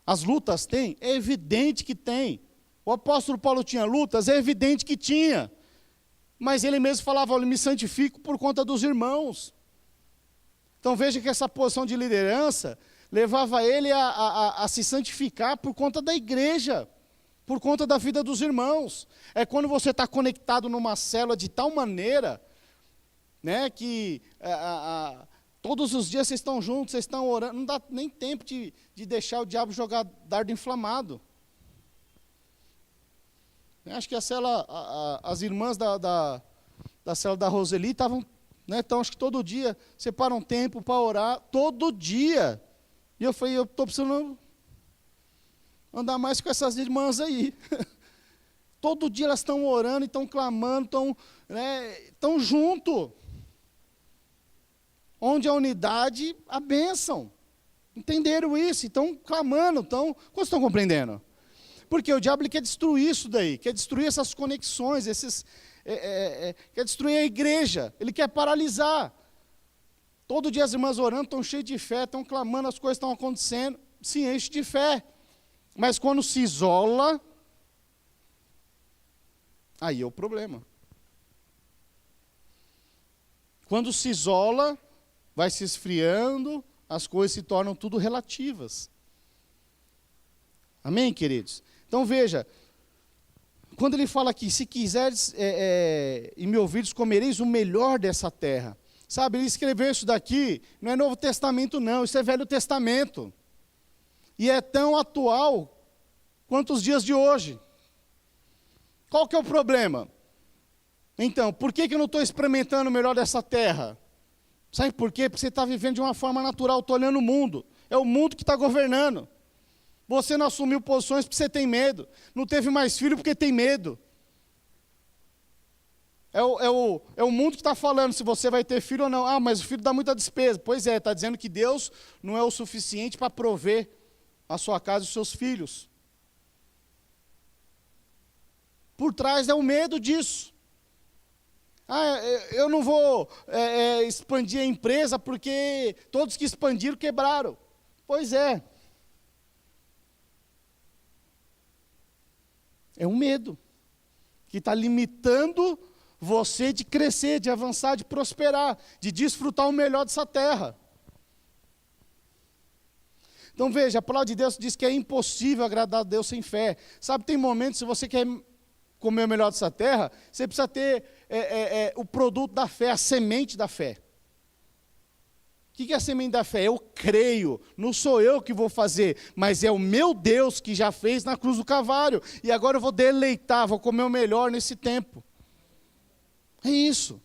As lutas tem? É evidente que tem. O apóstolo Paulo tinha lutas? É evidente que tinha. Mas ele mesmo falava, olha, me santifico por conta dos irmãos. Então veja que essa posição de liderança levava ele a se santificar por conta da igreja, por conta da vida dos irmãos. É quando você está conectado numa célula de tal maneira, né, que todos os dias vocês estão juntos, vocês estão orando, não dá nem tempo de deixar o diabo jogar dardo inflamado. Acho que a célula, as irmãs da célula da Roseli estavam, né, então acho que todo dia separam um tempo para orar, todo dia. E eu falei, eu estou precisando andar mais com essas irmãs aí. Todo dia elas estão orando, estão clamando, estão junto. Onde a unidade, a bênção. Entenderam isso? Estão clamando, quantos estão compreendendo? Porque o diabo ele quer destruir isso daí, quer destruir essas conexões, quer destruir a igreja, ele quer paralisar. Todo dia as irmãs orando, estão cheias de fé, estão clamando, as coisas estão acontecendo, se enche de fé. Mas quando se isola, aí é o problema. Quando se isola, vai se esfriando, as coisas se tornam tudo relativas. Amém, queridos? Então veja, quando ele fala aqui, se quiseres e me ouvirdes, comereis o melhor dessa terra. Sabe, ele escreveu isso daqui, não é Novo Testamento não, isso é Velho Testamento. E é tão atual quanto os dias de hoje. Qual que é o problema? Então, por que eu não estou experimentando o melhor dessa terra? Sabe por quê? Porque você está vivendo de uma forma natural, estou olhando o mundo. É o mundo que está governando. Você não assumiu posições porque você tem medo. Não teve mais filho porque tem medo. É o mundo que está falando se você vai ter filho ou não. Ah, mas o filho dá muita despesa. Pois é, está dizendo que Deus não é o suficiente para prover a sua casa e os seus filhos. Por trás é o medo disso. Ah, eu não vou expandir a empresa porque todos que expandiram quebraram. Pois é. É um medo que está limitando você de crescer, de avançar, de prosperar, de desfrutar o melhor dessa terra. Então veja, a palavra de Deus diz que é impossível agradar a Deus sem fé. Sabe, tem momentos, se você quer comer o melhor dessa terra, você precisa ter o produto da fé, a semente da fé. O que é a semente da fé? Eu creio, não sou eu que vou fazer, mas é o meu Deus que já fez na cruz do Calvário. E agora eu vou deleitar, vou comer o melhor nesse tempo. É isso.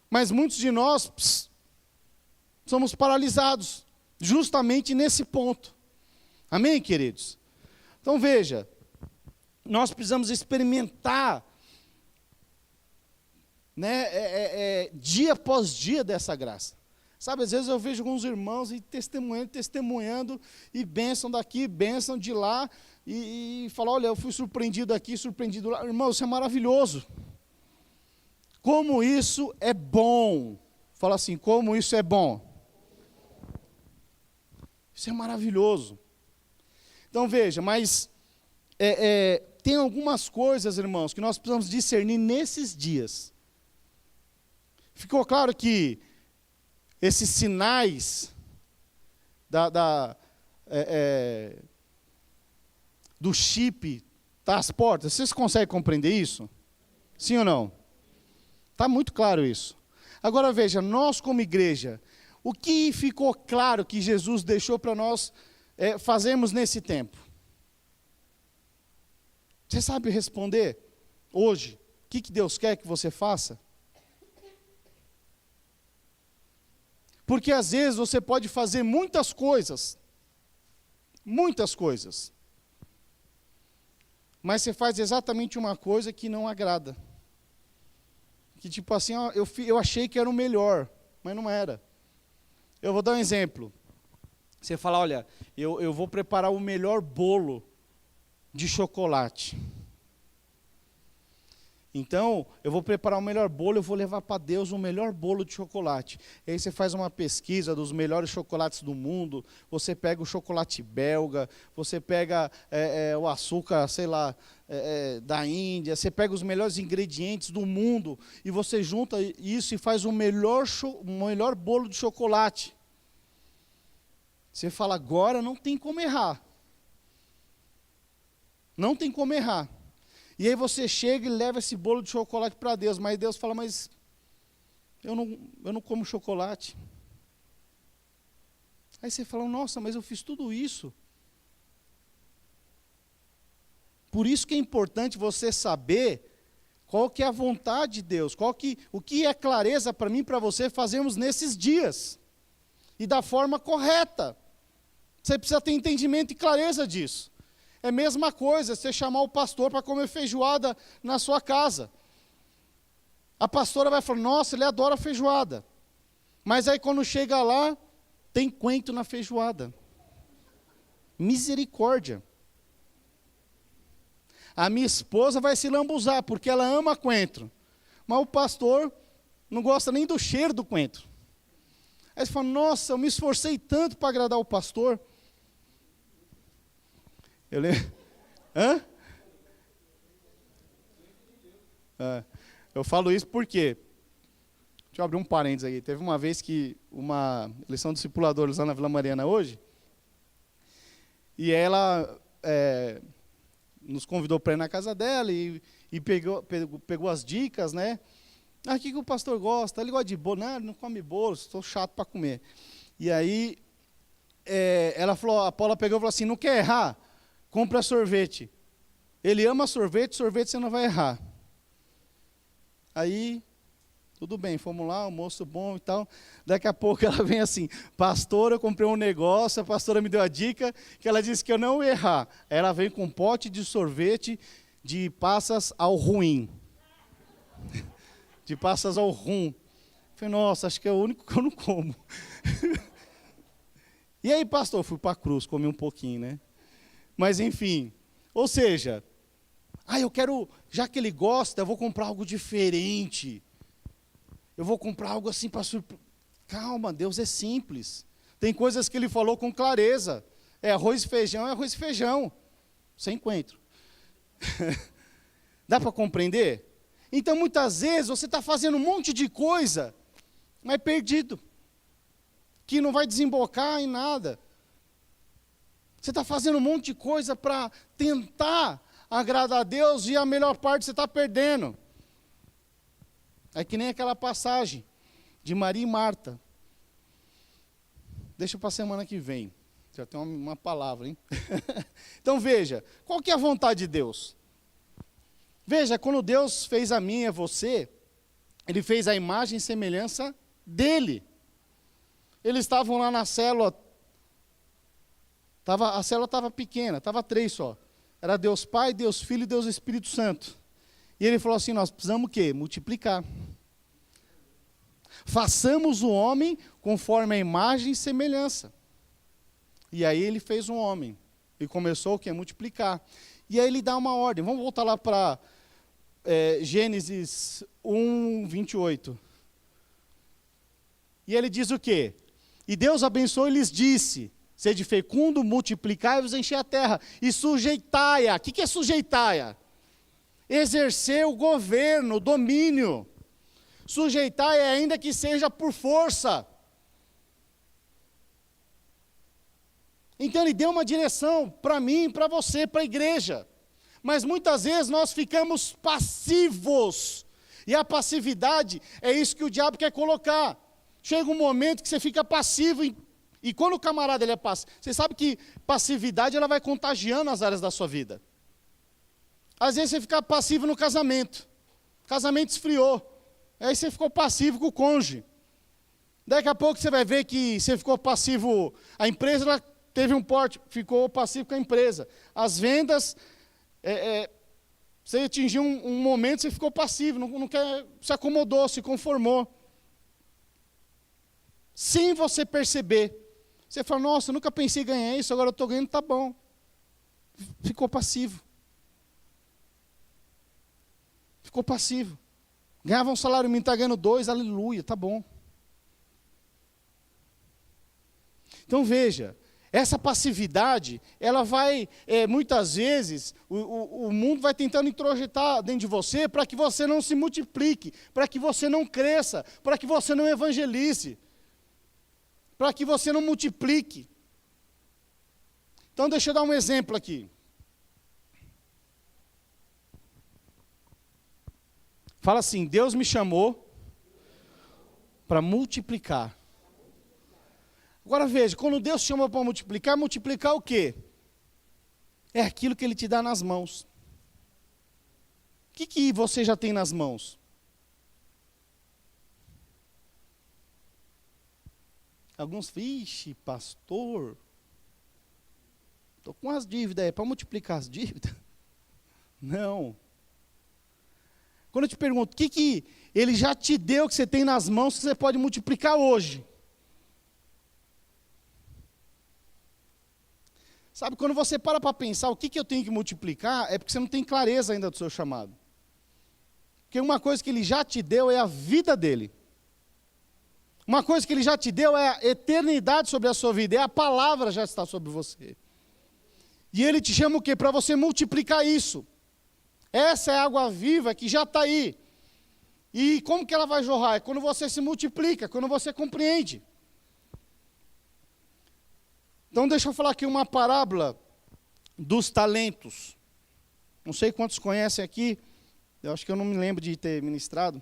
Mas muitos de nós somos paralisados, justamente nesse ponto. Amém, queridos? Então veja, nós precisamos experimentar, né, dia após dia dessa graça. Sabe, às vezes eu vejo alguns irmãos e testemunhando, e bênção daqui, bênção de lá, e falam, olha, eu fui surpreendido aqui, surpreendido lá. Irmão, isso é maravilhoso. Como isso é bom. Fala assim, como isso é bom. Isso é maravilhoso. Então veja, mas tem algumas coisas, irmãos, que nós precisamos discernir nesses dias. Ficou claro que esses sinais do chip das portas, vocês conseguem compreender isso? Sim ou não? Está muito claro isso. Agora veja, nós como igreja, o que ficou claro que Jesus deixou para nós fazermos nesse tempo? Você sabe responder hoje? O que Deus quer que você faça? Porque às vezes você pode fazer muitas coisas, mas você faz exatamente uma coisa que não agrada. Que tipo assim, ó, eu achei que era o melhor, mas não era. Eu vou dar um exemplo. Você fala, olha, eu vou preparar o melhor bolo de chocolate. Então, eu vou preparar o melhor bolo, eu vou levar para Deus o melhor bolo de chocolate. E aí você faz uma pesquisa dos melhores chocolates do mundo, você pega o chocolate belga, você pega o açúcar, sei lá, da Índia, você pega os melhores ingredientes do mundo, e você junta isso e faz o melhor bolo de chocolate. Você fala, agora não tem como errar. Não tem como errar. E aí você chega e leva esse bolo de chocolate para Deus, mas Deus fala, mas eu não como chocolate. Aí você fala, nossa, mas eu fiz tudo isso. Por isso que é importante você saber qual que é a vontade de Deus, o que é clareza para mim e para você fazermos nesses dias. E da forma correta. Você precisa ter entendimento e clareza disso. É a mesma coisa, você chamar o pastor para comer feijoada na sua casa. A pastora vai falar, nossa, ele adora feijoada. Mas aí quando chega lá, tem coentro na feijoada. Misericórdia. A minha esposa vai se lambuzar, porque ela ama coentro. Mas o pastor não gosta nem do cheiro do coentro. Aí você fala, nossa, eu me esforcei tanto para agradar o pastor. Eu lembro. Hã? Eu falo isso porque, deixa eu abrir um parênteses aí. Teve uma vez que eles são discipuladores lá na Vila Mariana hoje, e ela nos convidou para ir na casa dela e pegou as dicas, né? O que o pastor gosta? Ele gosta de bolo. Não come bolo, estou chato para comer. E aí, a Paula pegou e falou assim, não quer errar? Compra sorvete. Ele ama sorvete você não vai errar. Aí, tudo bem, fomos lá, almoço bom e tal. Daqui a pouco ela vem assim, pastora, eu comprei um negócio, a pastora me deu a dica, que ela disse que eu não ia errar. Aí ela vem com um pote de sorvete de passas ao ruim. De passas ao rum. Eu falei, nossa, acho que é o único que eu não como. E aí, pastor, fui para a cruz, comi um pouquinho, né? Mas enfim, ou seja, eu quero, já que ele gosta, eu vou comprar algo diferente. Eu vou comprar algo assim para surpreender. Calma, Deus é simples. Tem coisas que ele falou com clareza. É arroz e feijão. Sem coentro. Dá para compreender? Então, muitas vezes, você está fazendo um monte de coisa, mas perdido. Que não vai desembocar em nada. Você está fazendo um monte de coisa para tentar agradar a Deus e a melhor parte você está perdendo. É que nem aquela passagem de Maria e Marta. Deixa para a semana que vem. Já tem uma palavra, hein? Então veja, qual que é a vontade de Deus? Veja, quando Deus fez a mim e a você, Ele fez a imagem e semelhança dEle. Eles estavam lá na célula, a célula estava pequena, estava 3 só. Era Deus Pai, Deus Filho e Deus Espírito Santo. E Ele falou assim, nós precisamos o quê? Multiplicar. Façamos o homem conforme a imagem e semelhança. E aí Ele fez um homem. E começou o quê? Multiplicar. E aí Ele dá uma ordem. Vamos voltar lá para Gênesis 1, 28. E Ele diz o quê? E Deus abençoou e lhes disse, sede fecundo, multiplicai-vos, enchei a terra, e sujeitai-a. O que é sujeitai-a? Exercer o governo, o domínio. Sujeitai-a ainda que seja por força. Então Ele deu uma direção para mim, para você, para a igreja. Mas muitas vezes nós ficamos passivos. E a passividade é isso que o diabo quer colocar. Chega um momento que você fica passivo. E quando o camarada ele é passivo, você sabe que passividade ela vai contagiando as áreas da sua vida. Às vezes você fica passivo no casamento. O casamento esfriou. Aí você ficou passivo com o cônjuge. Daqui a pouco você vai ver que você ficou passivo. A empresa ela teve um porte, ficou passivo com a empresa. As vendas, você atingiu um momento, você ficou passivo, não quer, se acomodou, se conformou. Sem você perceber. Você fala, nossa, eu nunca pensei em ganhar isso, agora eu estou ganhando, tá bom. Ficou passivo. Ficou passivo. Ganhava um salário mínimo, está ganhando 2, aleluia, tá bom. Então veja, essa passividade, ela vai, muitas vezes, o mundo vai tentando introjetar dentro de você para que você não se multiplique, para que você não cresça, para que você não evangelize, para que você não multiplique. Então deixa eu dar um exemplo aqui. Fala assim, Deus me chamou para multiplicar. Agora veja, quando Deus chama para multiplicar, multiplicar o quê? É aquilo que Ele te dá nas mãos. O que você já tem nas mãos? Alguns, vixe, pastor, estou com as dívidas aí, para multiplicar as dívidas? Não. Quando eu te pergunto, o que Ele já te deu, que você tem nas mãos, que você pode multiplicar hoje? Sabe, quando você para pensar o que eu tenho que multiplicar, é porque você não tem clareza ainda do seu chamado. Porque uma coisa que Ele já te deu é a vida dEle. Uma coisa que Ele já te deu é a eternidade sobre a sua vida, é a palavra já está sobre você. E Ele te chama o quê? Para você multiplicar isso. Essa é a água viva que já está aí. E como que ela vai jorrar? É quando você se multiplica, quando você compreende. Então deixa eu falar aqui uma parábola dos talentos. Não sei quantos conhecem aqui, eu acho que eu não me lembro de ter ministrado.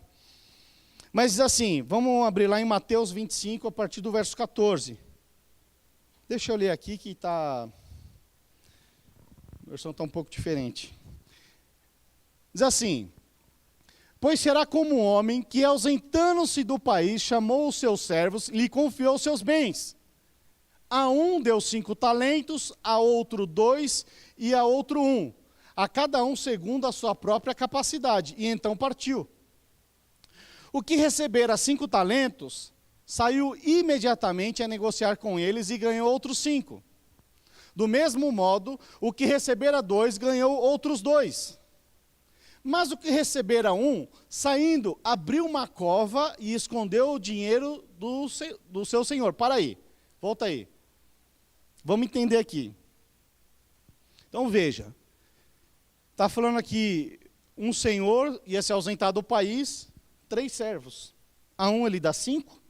Mas diz assim, vamos abrir lá em Mateus 25, a partir do verso 14. Deixa eu ler aqui que a versão está um pouco diferente. Diz assim, pois será como um homem que, ausentando-se do país, chamou os seus servos e lhe confiou os seus bens. A um deu 5 talentos, a outro 2 e a outro 1, a cada um segundo a sua própria capacidade, e então partiu. O que recebera 5 talentos, saiu imediatamente a negociar com eles e ganhou outros 5. Do mesmo modo, o que recebera 2, ganhou outros 2. Mas o que recebera 1, saindo, abriu uma cova e escondeu o dinheiro do seu senhor. Para aí, volta aí. Vamos entender aqui. Então veja, está falando aqui, um senhor ia se ausentar do país, 3 servos. A um ele dá 5,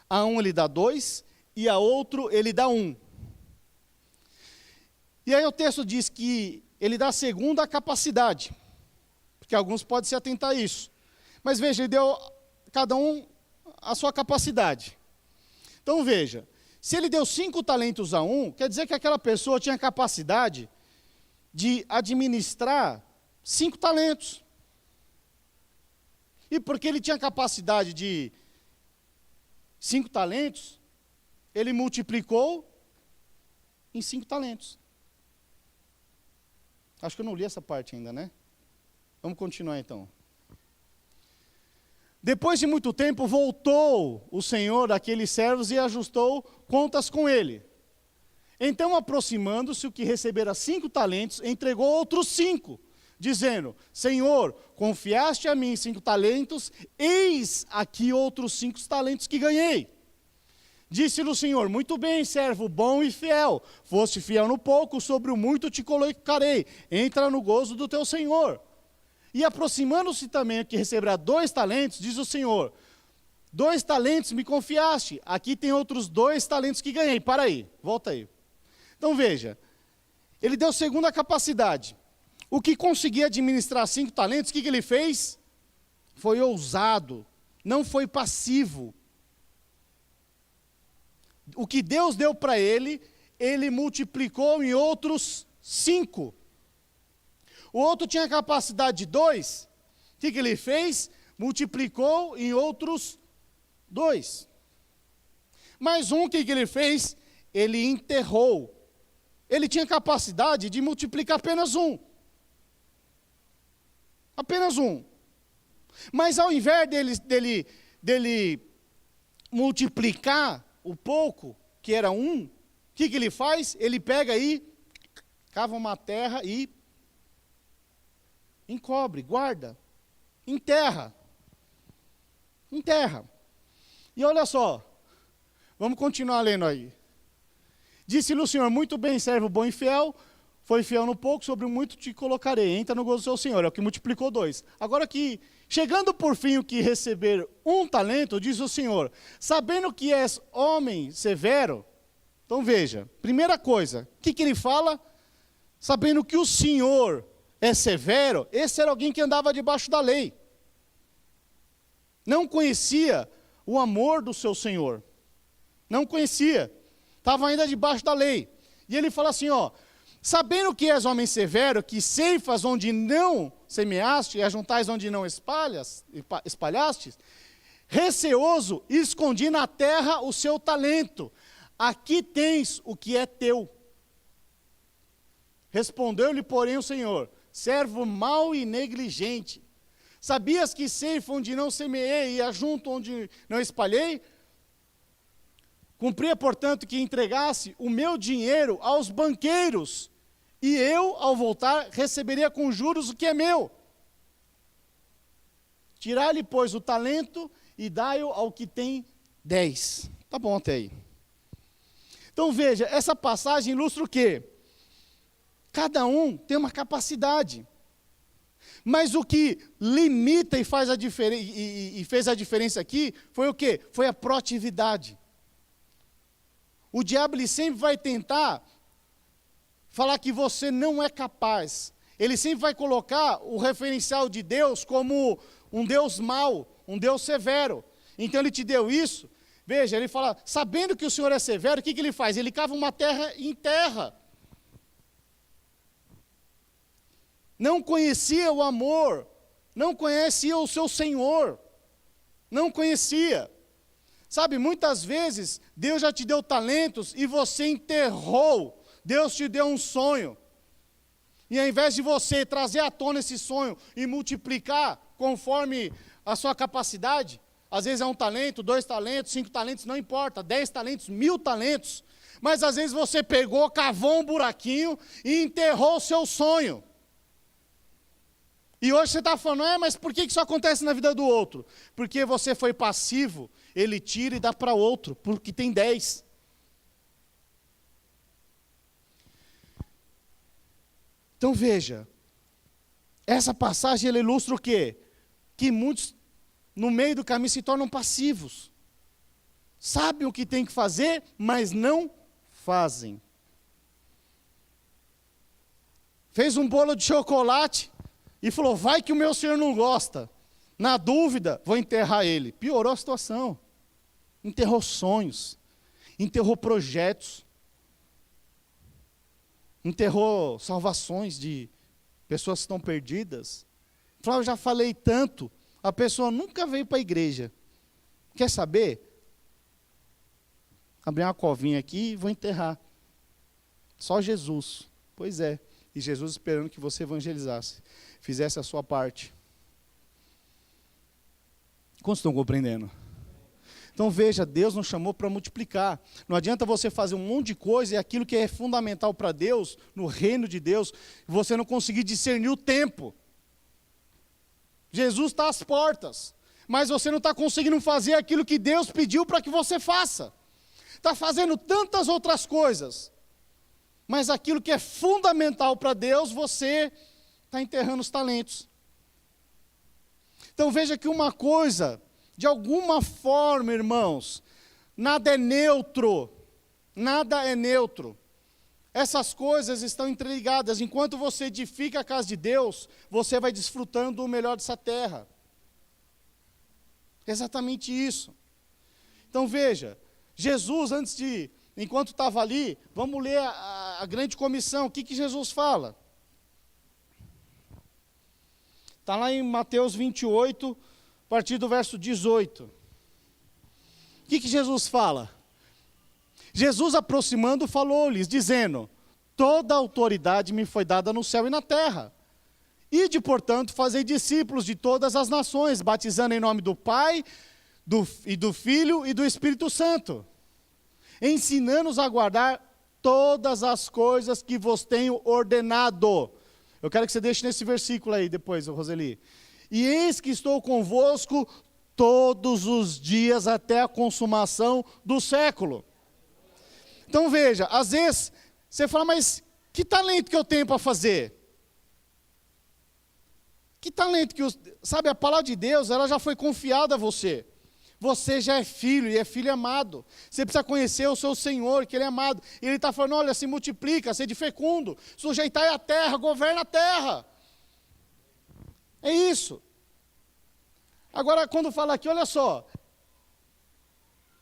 a um ele dá 2, e a outro ele dá 1. E aí o texto diz que ele dá segundo a capacidade, porque alguns podem se atentar a isso. Mas veja, ele deu cada um a sua capacidade. Então veja, se ele deu 5 talentos a um, quer dizer que aquela pessoa tinha capacidade de administrar 5 talentos. E porque ele tinha capacidade de 5 talentos, ele multiplicou em 5 talentos. Acho que eu não li essa parte ainda, né? Vamos continuar então. Depois de muito tempo, voltou o senhor daqueles servos e ajustou contas com ele. Então, aproximando-se, o que recebera 5 talentos, entregou outros 5, dizendo: Senhor, confiaste a mim 5 talentos, eis aqui outros 5 talentos que ganhei. Disse-lhe o Senhor: muito bem, servo bom e fiel, foste fiel no pouco, sobre o muito te colocarei, entra no gozo do teu Senhor. E aproximando-se também o que receberá 2 talentos, diz o Senhor: 2 talentos me confiaste, aqui tem outros 2 talentos que ganhei. Para aí, volta aí. Então veja, ele deu segundo a capacidade. O que conseguia administrar 5 talentos, o que ele fez? Foi ousado, não foi passivo. O que Deus deu para ele, ele multiplicou em outros 5. O outro tinha capacidade de 2, o que ele fez? Multiplicou em outros 2. Mais um, o que ele fez? Ele enterrou. Ele tinha capacidade de multiplicar apenas 1. Apenas 1. Mas ao invés dele multiplicar o pouco, que era 1, o que ele faz? Ele pega aí, cava uma terra e encobre, guarda, enterra. Enterra. E olha só, vamos continuar lendo aí. Disse-lhe o Senhor: muito bem, servo bom e fiel, foi fiel no pouco, sobre o muito te colocarei, entra no gozo do seu Senhor. É o que multiplicou 2. Agora que, chegando por fim o que receber 1 talento, diz o Senhor: sabendo que és homem severo. Então veja, primeira coisa, o que ele fala? Sabendo que o Senhor é severo, esse era alguém que andava debaixo da lei. Não conhecia o amor do seu Senhor. Não conhecia. Estava ainda debaixo da lei. E ele fala assim, ó: sabendo que és homem severo, que ceifas onde não semeaste, e ajuntais onde não espalhaste, receoso, escondi na terra o seu talento. Aqui tens o que é teu. Respondeu-lhe, porém, o Senhor: servo mau e negligente, sabias que ceifo onde não semeei e ajunto onde não espalhei? Cumpria, portanto, que entregasse o meu dinheiro aos banqueiros, e eu, ao voltar, receberia com juros o que é meu. Tirai-lhe, pois, o talento e dai-o ao que tem 10. Tá bom até aí. Então veja, essa passagem ilustra o quê? Cada um tem uma capacidade. Mas o que limita e faz fez a diferença aqui foi o quê? Foi a proatividade. O diabo ele sempre vai tentar falar que você não é capaz. Ele sempre vai colocar o referencial de Deus como um Deus mau, um Deus severo. Então ele te deu isso. Veja, ele fala, sabendo que o Senhor é severo, o que ele faz? Ele cava uma terra e enterra. Não conhecia o amor, não conhecia o seu Senhor, não conhecia. Sabe, muitas vezes, Deus já te deu talentos e você enterrou. Deus te deu um sonho. E ao invés de você trazer à tona esse sonho e multiplicar conforme a sua capacidade, às vezes é 1 talento, 2 talentos, 5 talentos, não importa, 10 talentos, 1000 talentos. Mas às vezes você pegou, cavou um buraquinho e enterrou o seu sonho. E hoje você está falando, mas por que isso acontece na vida do outro? Porque você foi passivo, ele tira e dá para outro, porque tem 10. Então veja, essa passagem ela ilustra o quê? Que muitos, no meio do caminho, se tornam passivos. Sabem o que tem que fazer, mas não fazem. fez um bolo de chocolate e falou, vai que o meu senhor não gosta. Na dúvida, vou enterrar ele. Piorou a situação. Enterrou sonhos, enterrou projetos, enterrou salvações de pessoas que estão perdidas. Falou, eu já falei tanto, a pessoa nunca veio para a igreja. Quer saber? Abri uma covinha aqui e vou enterrar. Só Jesus. Pois é. E Jesus esperando que você evangelizasse, fizesse a sua parte. Quantos estão compreendendo? Então veja, Deus nos chamou para multiplicar. Não adianta você fazer um monte de coisa e aquilo que é fundamental para Deus, no reino de Deus, você não conseguir discernir o tempo. Jesus está às portas, mas você não está conseguindo fazer aquilo que Deus pediu para que você faça. Está fazendo tantas outras coisas, mas aquilo que é fundamental para Deus, você está enterrando os talentos. Então veja que uma coisa, de alguma forma, irmãos, nada é neutro. Nada é neutro. Essas coisas estão interligadas. Enquanto você edifica a casa de Deus, você vai desfrutando o melhor dessa terra. Exatamente isso. Então veja, Jesus enquanto estava ali, vamos ler a grande comissão. O que Jesus fala? Está lá em Mateus 28, a partir do verso 18. O que Jesus fala? Jesus, aproximando, falou-lhes, dizendo, toda autoridade me foi dada no céu e na terra. Ide, portanto, fazei discípulos de todas as nações, batizando em nome do Pai, do Filho e do Espírito Santo, ensinando-os a guardar todas as coisas que vos tenho ordenado. Eu quero que você deixe nesse versículo aí depois, Roseli. E eis que estou convosco todos os dias até a consumação do século. Então veja, às vezes você fala, mas que talento que eu tenho para fazer? Que talento que sabe, a palavra de Deus, ela já foi confiada a você. Você já é filho e é filho amado. Você precisa conhecer o seu Senhor, que Ele é amado. E Ele está falando, olha, se multiplica, sede fecundo, sujeitai a terra, governa a terra. É isso. Agora, quando fala aqui, olha só.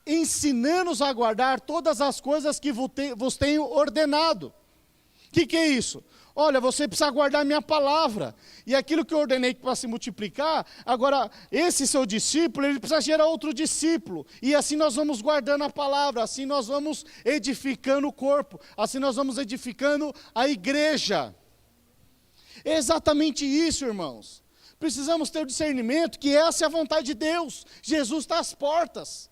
Ensinando-os a guardar todas as coisas que vos tenho ordenado. O que é isso? Olha, você precisa guardar a minha palavra. E aquilo que eu ordenei para se multiplicar, agora, esse seu discípulo, ele precisa gerar outro discípulo. E assim nós vamos guardando a palavra, assim nós vamos edificando o corpo, assim nós vamos edificando a igreja. É exatamente isso, irmãos. Precisamos ter o discernimento que essa é a vontade de Deus. Jesus está às portas.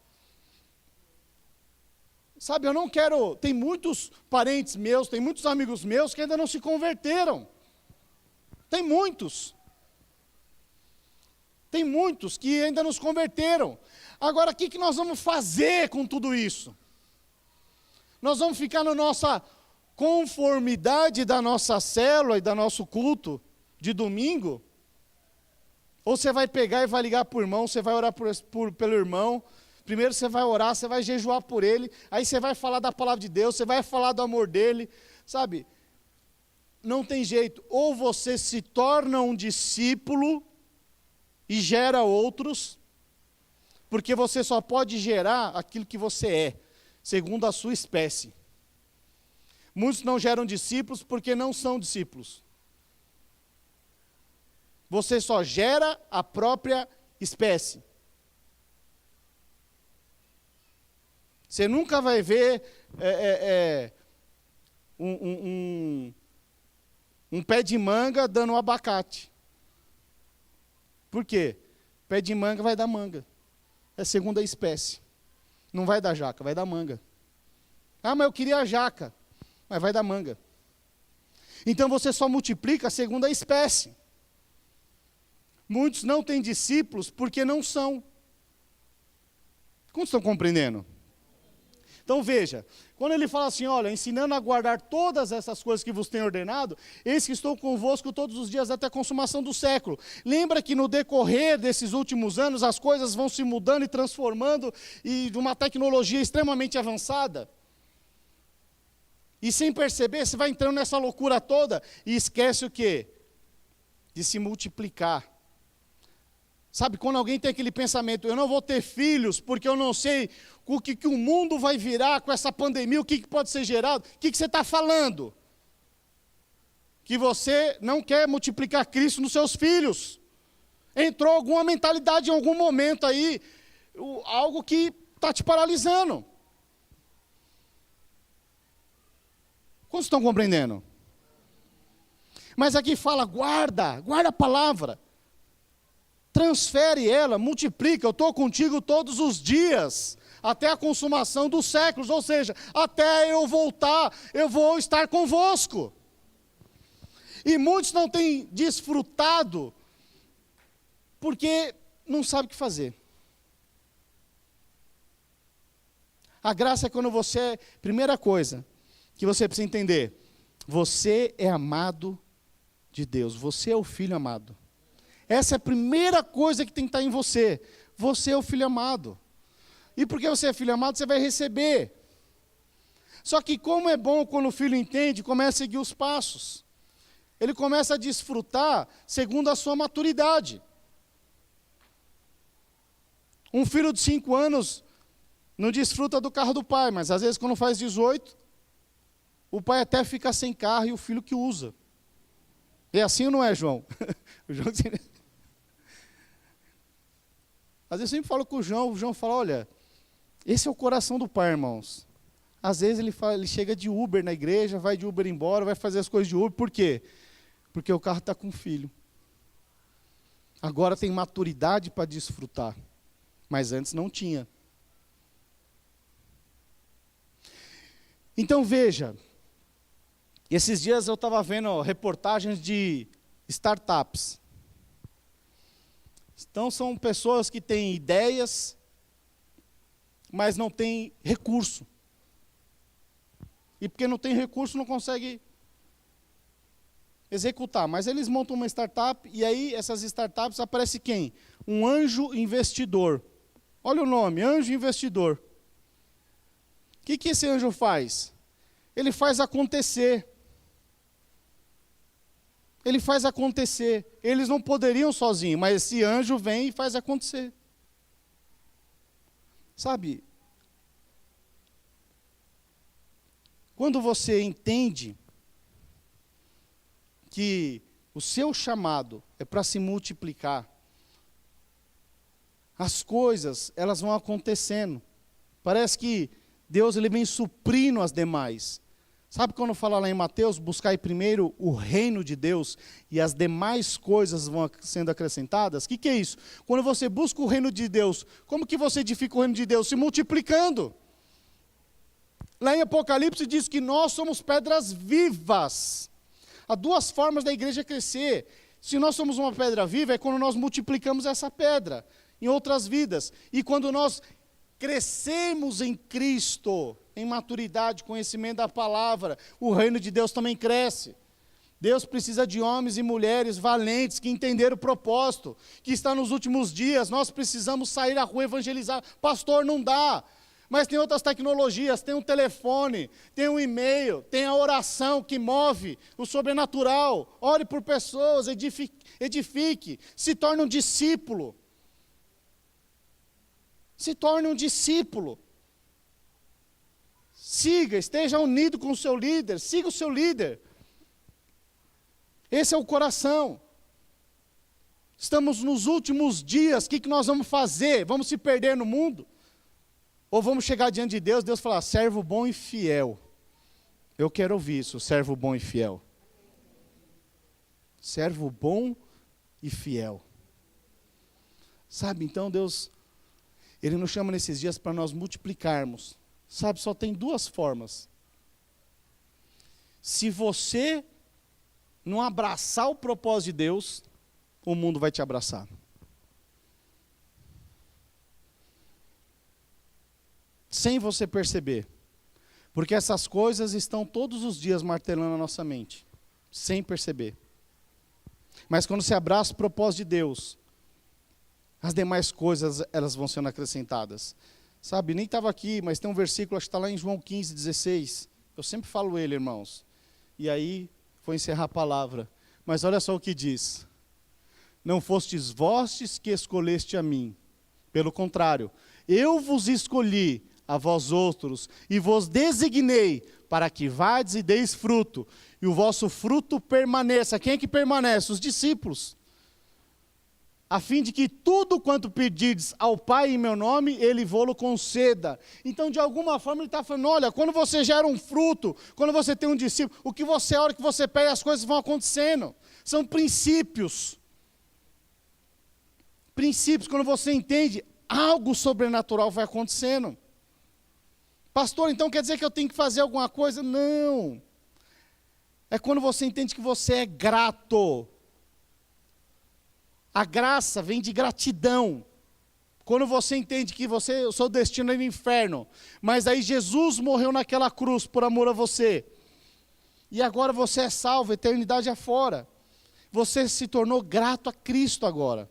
Sabe, eu não quero, tem muitos parentes meus, tem muitos amigos meus que ainda não se converteram. Tem muitos. Tem muitos que ainda não se converteram. Agora, o que nós vamos fazer com tudo isso? Nós vamos ficar na nossa conformidade da nossa célula e do nosso culto de domingo? Ou você vai pegar e vai ligar para o irmão, você vai orar pelo irmão. Primeiro você vai orar, você vai jejuar por ele, aí você vai falar da palavra de Deus, você vai falar do amor dele, sabe? Não tem jeito, ou você se torna um discípulo e gera outros, porque você só pode gerar aquilo que você é, segundo a sua espécie. Muitos não geram discípulos porque não são discípulos. Você só gera a própria espécie. Você nunca vai ver um pé de manga dando um abacate. Por quê? Pé de manga vai dar manga. É segunda espécie. Não vai dar jaca, vai dar manga. Ah, mas eu queria a jaca. Mas vai dar manga. Então você só multiplica a segunda espécie. Muitos não têm discípulos porque não são. Como estão compreendendo? Então veja, quando ele fala assim, olha, ensinando a guardar todas essas coisas que vos tenho ordenado, eis que estou convosco todos os dias até a consumação do século. Lembra que no decorrer desses últimos anos as coisas vão se mudando e transformando e de uma tecnologia extremamente avançada? E sem perceber, você vai entrando nessa loucura toda e esquece o quê? De se multiplicar. Sabe, quando alguém tem aquele pensamento, eu não vou ter filhos porque eu não sei o que o mundo vai virar com essa pandemia, o que pode ser gerado, o que você está falando? Que você não quer multiplicar Cristo nos seus filhos. Entrou alguma mentalidade em algum momento aí, algo que está te paralisando. Quantos estão compreendendo? Mas aqui fala, guarda a palavra. Transfere ela, multiplica, eu estou contigo todos os dias, até a consumação dos séculos, ou seja, até eu voltar, eu vou estar convosco. E muitos não têm desfrutado, porque não sabem o que fazer. A graça é quando você, primeira coisa, que você precisa entender, você é amado de Deus, você é o filho amado. Essa é a primeira coisa que tem que estar em você, você é o filho amado. E porque você é filho amado, você vai receber. Só que como é bom quando o filho entende, começa a seguir os passos. Ele começa a desfrutar segundo a sua maturidade. Um filho de 5 anos não desfruta do carro do pai, mas às vezes quando faz 18, o pai até fica sem carro e o filho que usa. É assim ou não é, João? O João... Às vezes eu sempre falo com o João fala, olha, esse é o coração do pai, irmãos. Às vezes ele chega de Uber na igreja, vai de Uber embora, vai fazer as coisas de Uber, por quê? Porque o carro está com o filho. Agora tem maturidade para desfrutar, mas antes não tinha. Então veja, esses dias eu estava vendo reportagens de startups. Então são pessoas que têm ideias, mas não têm recurso. E porque não tem recurso não consegue executar. Mas eles montam uma startup e aí essas startups aparece quem? Um anjo investidor. Olha o nome, anjo investidor. O que esse anjo faz? Ele faz acontecer. Ele faz acontecer. Eles não poderiam sozinhos, mas esse anjo vem e faz acontecer. Sabe? Quando você entende que o seu chamado é para se multiplicar, as coisas, elas vão acontecendo. Parece que Deus ele vem suprindo as demais. Sabe quando fala lá em Mateus, buscai primeiro o reino de Deus e as demais coisas vão sendo acrescentadas? O que é isso? Quando você busca o reino de Deus, como que você edifica o reino de Deus? Se multiplicando. Lá em Apocalipse diz que nós somos pedras vivas. Há 2 formas da igreja crescer. Se nós somos uma pedra viva, é quando nós multiplicamos essa pedra em outras vidas. E quando nós crescemos em Cristo, em maturidade, conhecimento da palavra, o reino de Deus também cresce. Deus precisa de homens e mulheres valentes que entenderam o propósito, que está nos últimos dias, nós precisamos sair à rua e evangelizar. Pastor, não dá. Mas tem outras tecnologias, tem um telefone, tem um e-mail, tem a oração que move o sobrenatural. Ore por pessoas, edifique, se torne um discípulo. Se torne um discípulo. Siga, esteja unido com o seu líder, siga o seu líder. Esse é o coração. Estamos nos últimos dias, o que nós vamos fazer? Vamos se perder no mundo? Ou vamos chegar diante de Deus, Deus falar, servo bom e fiel. Eu quero ouvir isso, servo bom e fiel. Servo bom e fiel. Sabe, então Deus, Ele nos chama nesses dias para nós multiplicarmos. Sabe, só tem 2 formas. Se você não abraçar o propósito de Deus, o mundo vai te abraçar. Sem você perceber. Porque essas coisas estão todos os dias martelando a nossa mente. Sem perceber. Mas quando você abraça o propósito de Deus, as demais coisas, elas vão sendo acrescentadas. Sabe, nem estava aqui, mas tem um versículo, acho que está lá em João 15, 16. Eu sempre falo ele, irmãos. E aí, vou encerrar a palavra. Mas olha só o que diz. Não fostes vós que escolheste a mim. Pelo contrário, eu vos escolhi a vós outros e vos designei para que vades e deis fruto. E o vosso fruto permaneça. Quem é que permanece? Os discípulos. A fim de que tudo quanto pedirdes ao Pai em meu nome, Ele vô-lo conceda. Então, de alguma forma, Ele está falando, olha, quando você gera um fruto, quando você tem um discípulo, o que você, a hora que você pede, as coisas vão acontecendo. São princípios. Princípios, quando você entende, algo sobrenatural vai acontecendo. Pastor, então quer dizer que eu tenho que fazer alguma coisa? Não. É quando você entende que você é grato. A graça vem de gratidão. Quando você entende que o seu destino é no inferno, mas aí Jesus morreu naquela cruz por amor a você, e agora você é salvo, eternidade afora. Você se tornou grato a Cristo agora.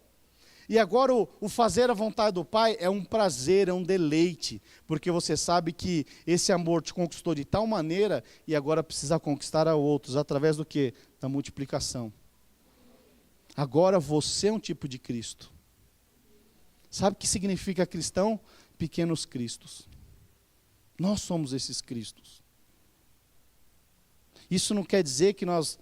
E agora o fazer a vontade do Pai é um prazer, é um deleite, porque você sabe que esse amor te conquistou de tal maneira, e agora precisa conquistar a outros, através do quê? Da multiplicação. Agora você é um tipo de Cristo. Sabe o que significa cristão? Pequenos cristos. Nós somos esses cristos. Isso não quer dizer que nós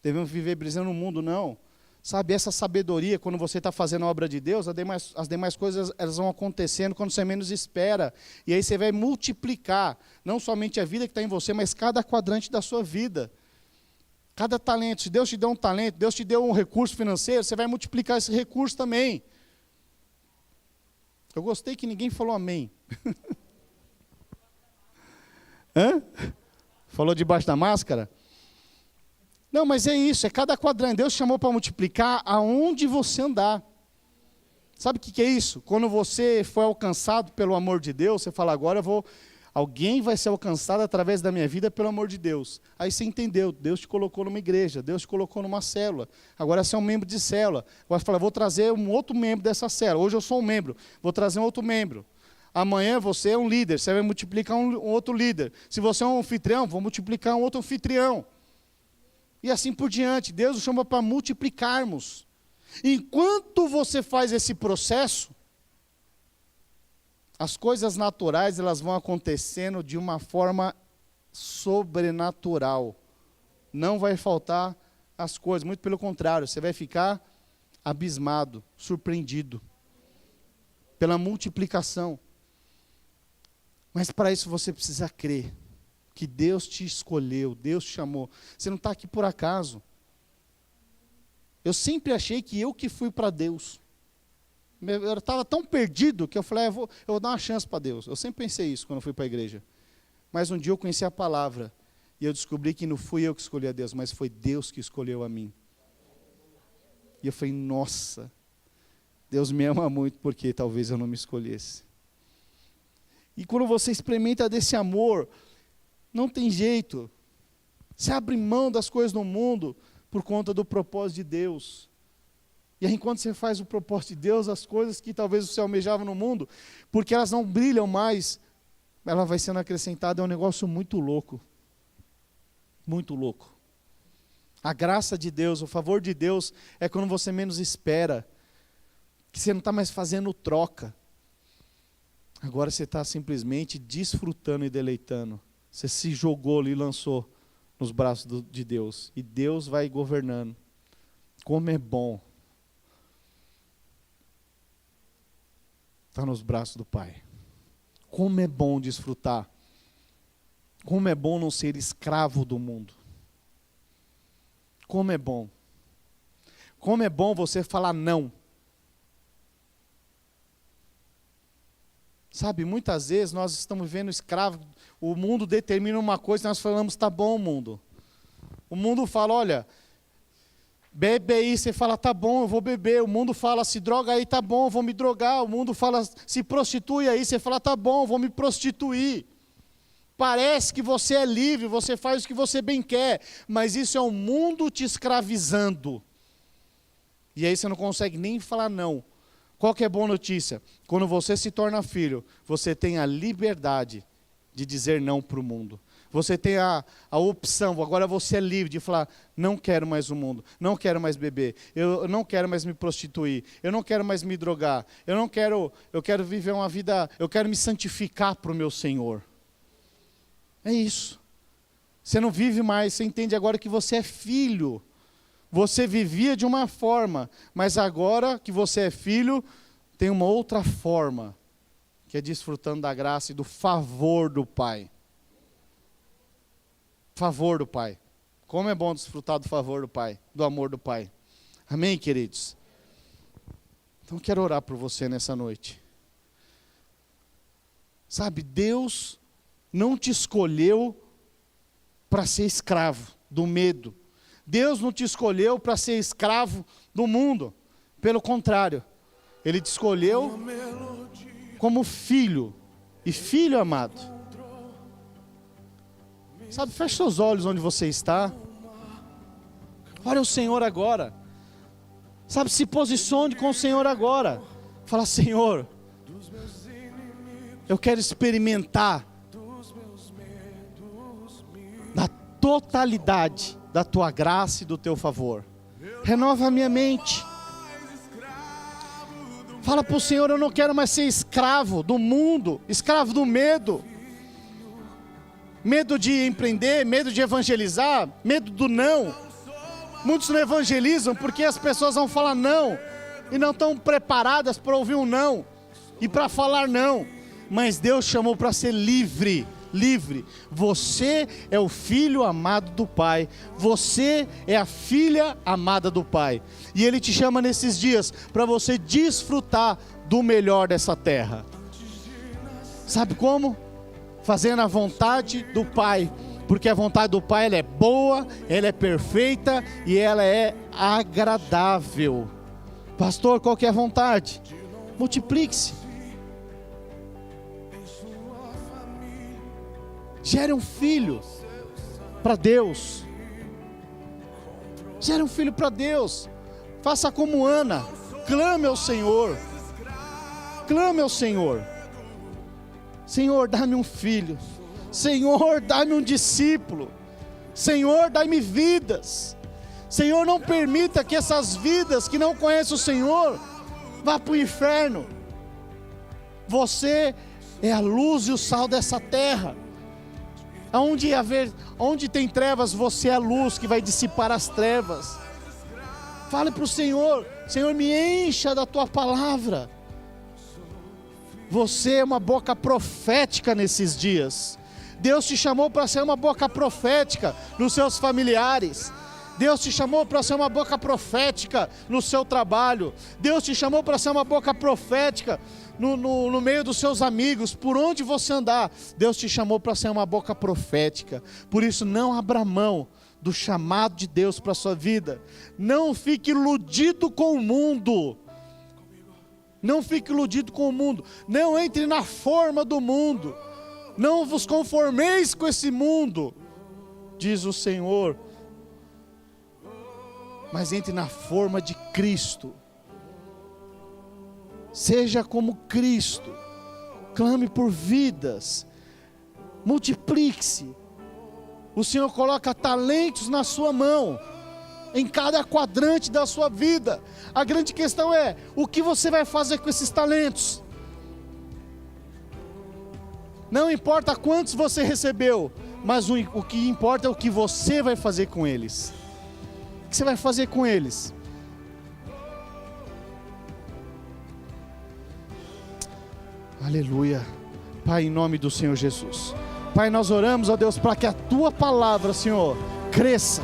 devemos viver brisando no mundo, não. Sabe, essa sabedoria, quando você está fazendo a obra de Deus, as demais coisas elas vão acontecendo quando você menos espera. E aí você vai multiplicar, não somente a vida que está em você, mas cada quadrante da sua vida. Cada talento, se Deus te deu um talento, Deus te deu um recurso financeiro, você vai multiplicar esse recurso também. Eu gostei que ninguém falou amém. Hã? Falou debaixo da máscara? Não, mas é isso, é cada quadrante. Deus chamou para multiplicar aonde você andar. Sabe o que é isso? Quando você foi alcançado pelo amor de Deus, você fala, agora alguém vai ser alcançado através da minha vida pelo amor de Deus. Aí você entendeu, Deus te colocou numa igreja, Deus te colocou numa célula. Agora você é um membro de célula. Agora você fala, vou trazer um outro membro dessa célula. Hoje eu sou um membro, vou trazer um outro membro. Amanhã você é um líder, você vai multiplicar um outro líder. Se você é um anfitrião, vou multiplicar um outro anfitrião. E assim por diante. Deus nos chama para multiplicarmos. Enquanto você faz esse processo, as coisas naturais elas vão acontecendo de uma forma sobrenatural. Não vai faltar as coisas, muito pelo contrário, você vai ficar abismado, surpreendido pela multiplicação. Mas para isso você precisa crer que Deus te escolheu, Deus te chamou. Você não está aqui por acaso. Eu sempre achei que eu que fui para Deus. Eu estava tão perdido que eu falei, eu vou dar uma chance para Deus. Eu sempre pensei isso quando eu fui para a igreja. Mas um dia eu conheci a palavra e eu descobri que não fui eu que escolhi a Deus, mas foi Deus que escolheu a mim. E eu falei, nossa, Deus me ama muito porque talvez eu não me escolhesse. E quando você experimenta desse amor, não tem jeito. Você abre mão das coisas no mundo por conta do propósito de Deus. E aí, enquanto você faz o propósito de Deus, as coisas que talvez você almejava no mundo, porque elas não brilham mais, ela vai sendo acrescentada, é um negócio muito louco. Muito louco. A graça de Deus, o favor de Deus, é quando você menos espera, que você não está mais fazendo troca. Agora você está simplesmente desfrutando e deleitando. Você se jogou ali e lançou nos braços de Deus. E Deus vai governando. Como é bom estar nos braços do Pai. Como é bom desfrutar. Como é bom não ser escravo do mundo. Como é bom. Como é bom você falar não. Sabe, muitas vezes nós estamos vivendo escravo, o mundo determina uma coisa e nós falamos, tá bom, mundo. O mundo fala, olha, bebe aí, você fala, tá bom, eu vou beber. O mundo fala, se droga aí, tá bom, eu vou me drogar. O mundo fala, se prostitui aí, você fala, tá bom, eu vou me prostituir. Parece que você é livre, você faz o que você bem quer, mas isso é o mundo te escravizando. E aí você não consegue nem falar não. Qual que é a boa notícia? Quando você se torna filho, você tem a liberdade de dizer não para o mundo. Você tem a opção, agora você é livre de falar, não quero mais o mundo, não quero mais beber, eu não quero mais me prostituir, eu não quero mais me drogar, eu quero viver uma vida, eu quero me santificar para o meu Senhor. É isso. Você não vive mais, você entende agora que você é filho. Você vivia de uma forma, mas agora que você é filho, tem uma outra forma, que é desfrutando da graça e do favor do Pai. Favor do Pai. Como é bom desfrutar do favor do Pai, do amor do Pai. Amém, queridos? Então quero orar por você nessa noite. Sabe, Deus não te escolheu para ser escravo do medo. Deus não te escolheu para ser escravo do mundo. Pelo contrário, Ele te escolheu como filho, e filho amado. Sabe, feche seus olhos onde você está. Ore ao Senhor agora. Sabe, se posicione com o Senhor agora. Fala, Senhor, eu quero experimentar na totalidade da Tua graça e do Teu favor. Renova a minha mente. Fala para o Senhor, eu não quero mais ser escravo do mundo, escravo do medo. Medo de empreender, medo de evangelizar, medo do não. Muitos não evangelizam porque as pessoas vão falar não, e não estão preparadas para ouvir um não, e para falar não. Mas Deus chamou para ser livre, livre. Você é o filho amado do Pai, você é a filha amada do Pai, e Ele te chama nesses dias para você desfrutar do melhor dessa terra. Sabe como? Fazendo a vontade do Pai, porque a vontade do Pai ela é boa, ela é perfeita e ela é agradável. Pastor, qual que é a vontade? Multiplique-se. Gere um filho para Deus. Gere um filho para Deus. Faça como Ana, clame ao Senhor. Clame ao Senhor. Senhor, dá-me um filho. Senhor, dá-me um discípulo. Senhor, dá-me vidas. Senhor, não permita que essas vidas que não conhecem o Senhor vá para o inferno. Você é a luz e o sal dessa terra. Onde tem trevas, você é a luz que vai dissipar as trevas. Fale para o Senhor, Senhor, me encha da Tua palavra. Você é uma boca profética nesses dias. Deus te chamou para ser uma boca profética nos seus familiares. Deus te chamou para ser uma boca profética no seu trabalho. Deus te chamou para ser uma boca profética no meio dos seus amigos. Por onde você andar, Deus te chamou para ser uma boca profética. Por isso, não abra mão do chamado de Deus para a sua vida. Não fique iludido com o mundo. Não fique iludido com o mundo. Não entre na forma do mundo. Não vos conformeis com esse mundo, diz o Senhor. Mas entre na forma de Cristo. Seja como Cristo. Clame por vidas. Multiplique-se. O Senhor coloca talentos na sua mão, em cada quadrante da sua vida. A grande questão é, o que você vai fazer com esses talentos? Não importa quantos você recebeu, mas o que importa é o que você vai fazer com eles. O que você vai fazer com eles? Aleluia. Pai, em nome do Senhor Jesus. Pai, nós oramos, ó Deus, para que a Tua palavra, Senhor, cresça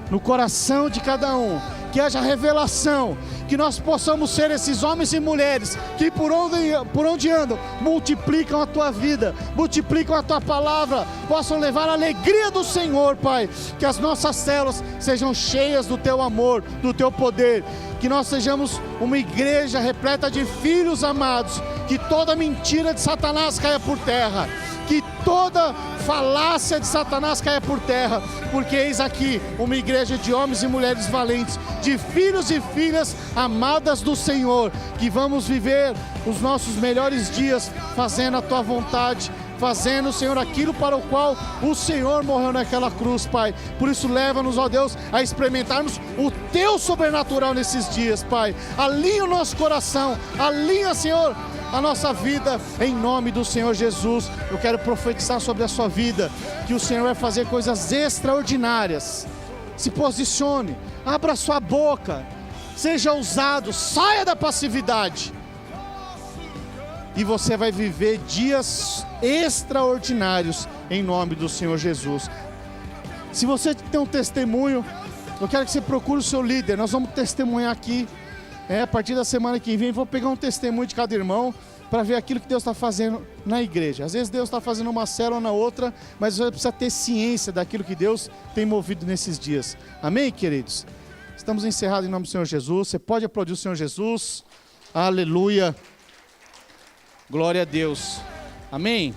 no coração de cada um, que haja revelação, que nós possamos ser esses homens e mulheres que por onde andam, multiplicam a Tua vida, multiplicam a Tua palavra, possam levar a alegria do Senhor, Pai, que as nossas células sejam cheias do Teu amor, do Teu poder, que nós sejamos uma igreja repleta de filhos amados, que toda mentira de Satanás caia por terra, que toda falácia de Satanás caia por terra, porque eis aqui uma igreja de homens e mulheres valentes, de filhos e filhas amadas do Senhor, que vamos viver os nossos melhores dias fazendo a Tua vontade, fazendo, Senhor, aquilo para o qual o Senhor morreu naquela cruz, Pai. Por isso, leva-nos, ó Deus, a experimentarmos o Teu sobrenatural nesses dias, Pai. Alinha o nosso coração, alinha, Senhor, a nossa vida, em nome do Senhor Jesus. Eu quero profetizar sobre a sua vida, que o Senhor vai fazer coisas extraordinárias. Se posicione, abra sua boca, seja ousado, saia da passividade, e você vai viver dias extraordinários, em nome do Senhor Jesus. Se você tem um testemunho, eu quero que você procure o seu líder. Nós vamos testemunhar aqui, a partir da semana que vem. Vou pegar um testemunho de cada irmão, para ver aquilo que Deus está fazendo na igreja. Às vezes Deus está fazendo uma célula na outra, mas você precisa ter ciência daquilo que Deus tem movido nesses dias. Amém, queridos? Estamos encerrados em nome do Senhor Jesus. Você pode aplaudir o Senhor Jesus. Aleluia. Glória a Deus. Amém.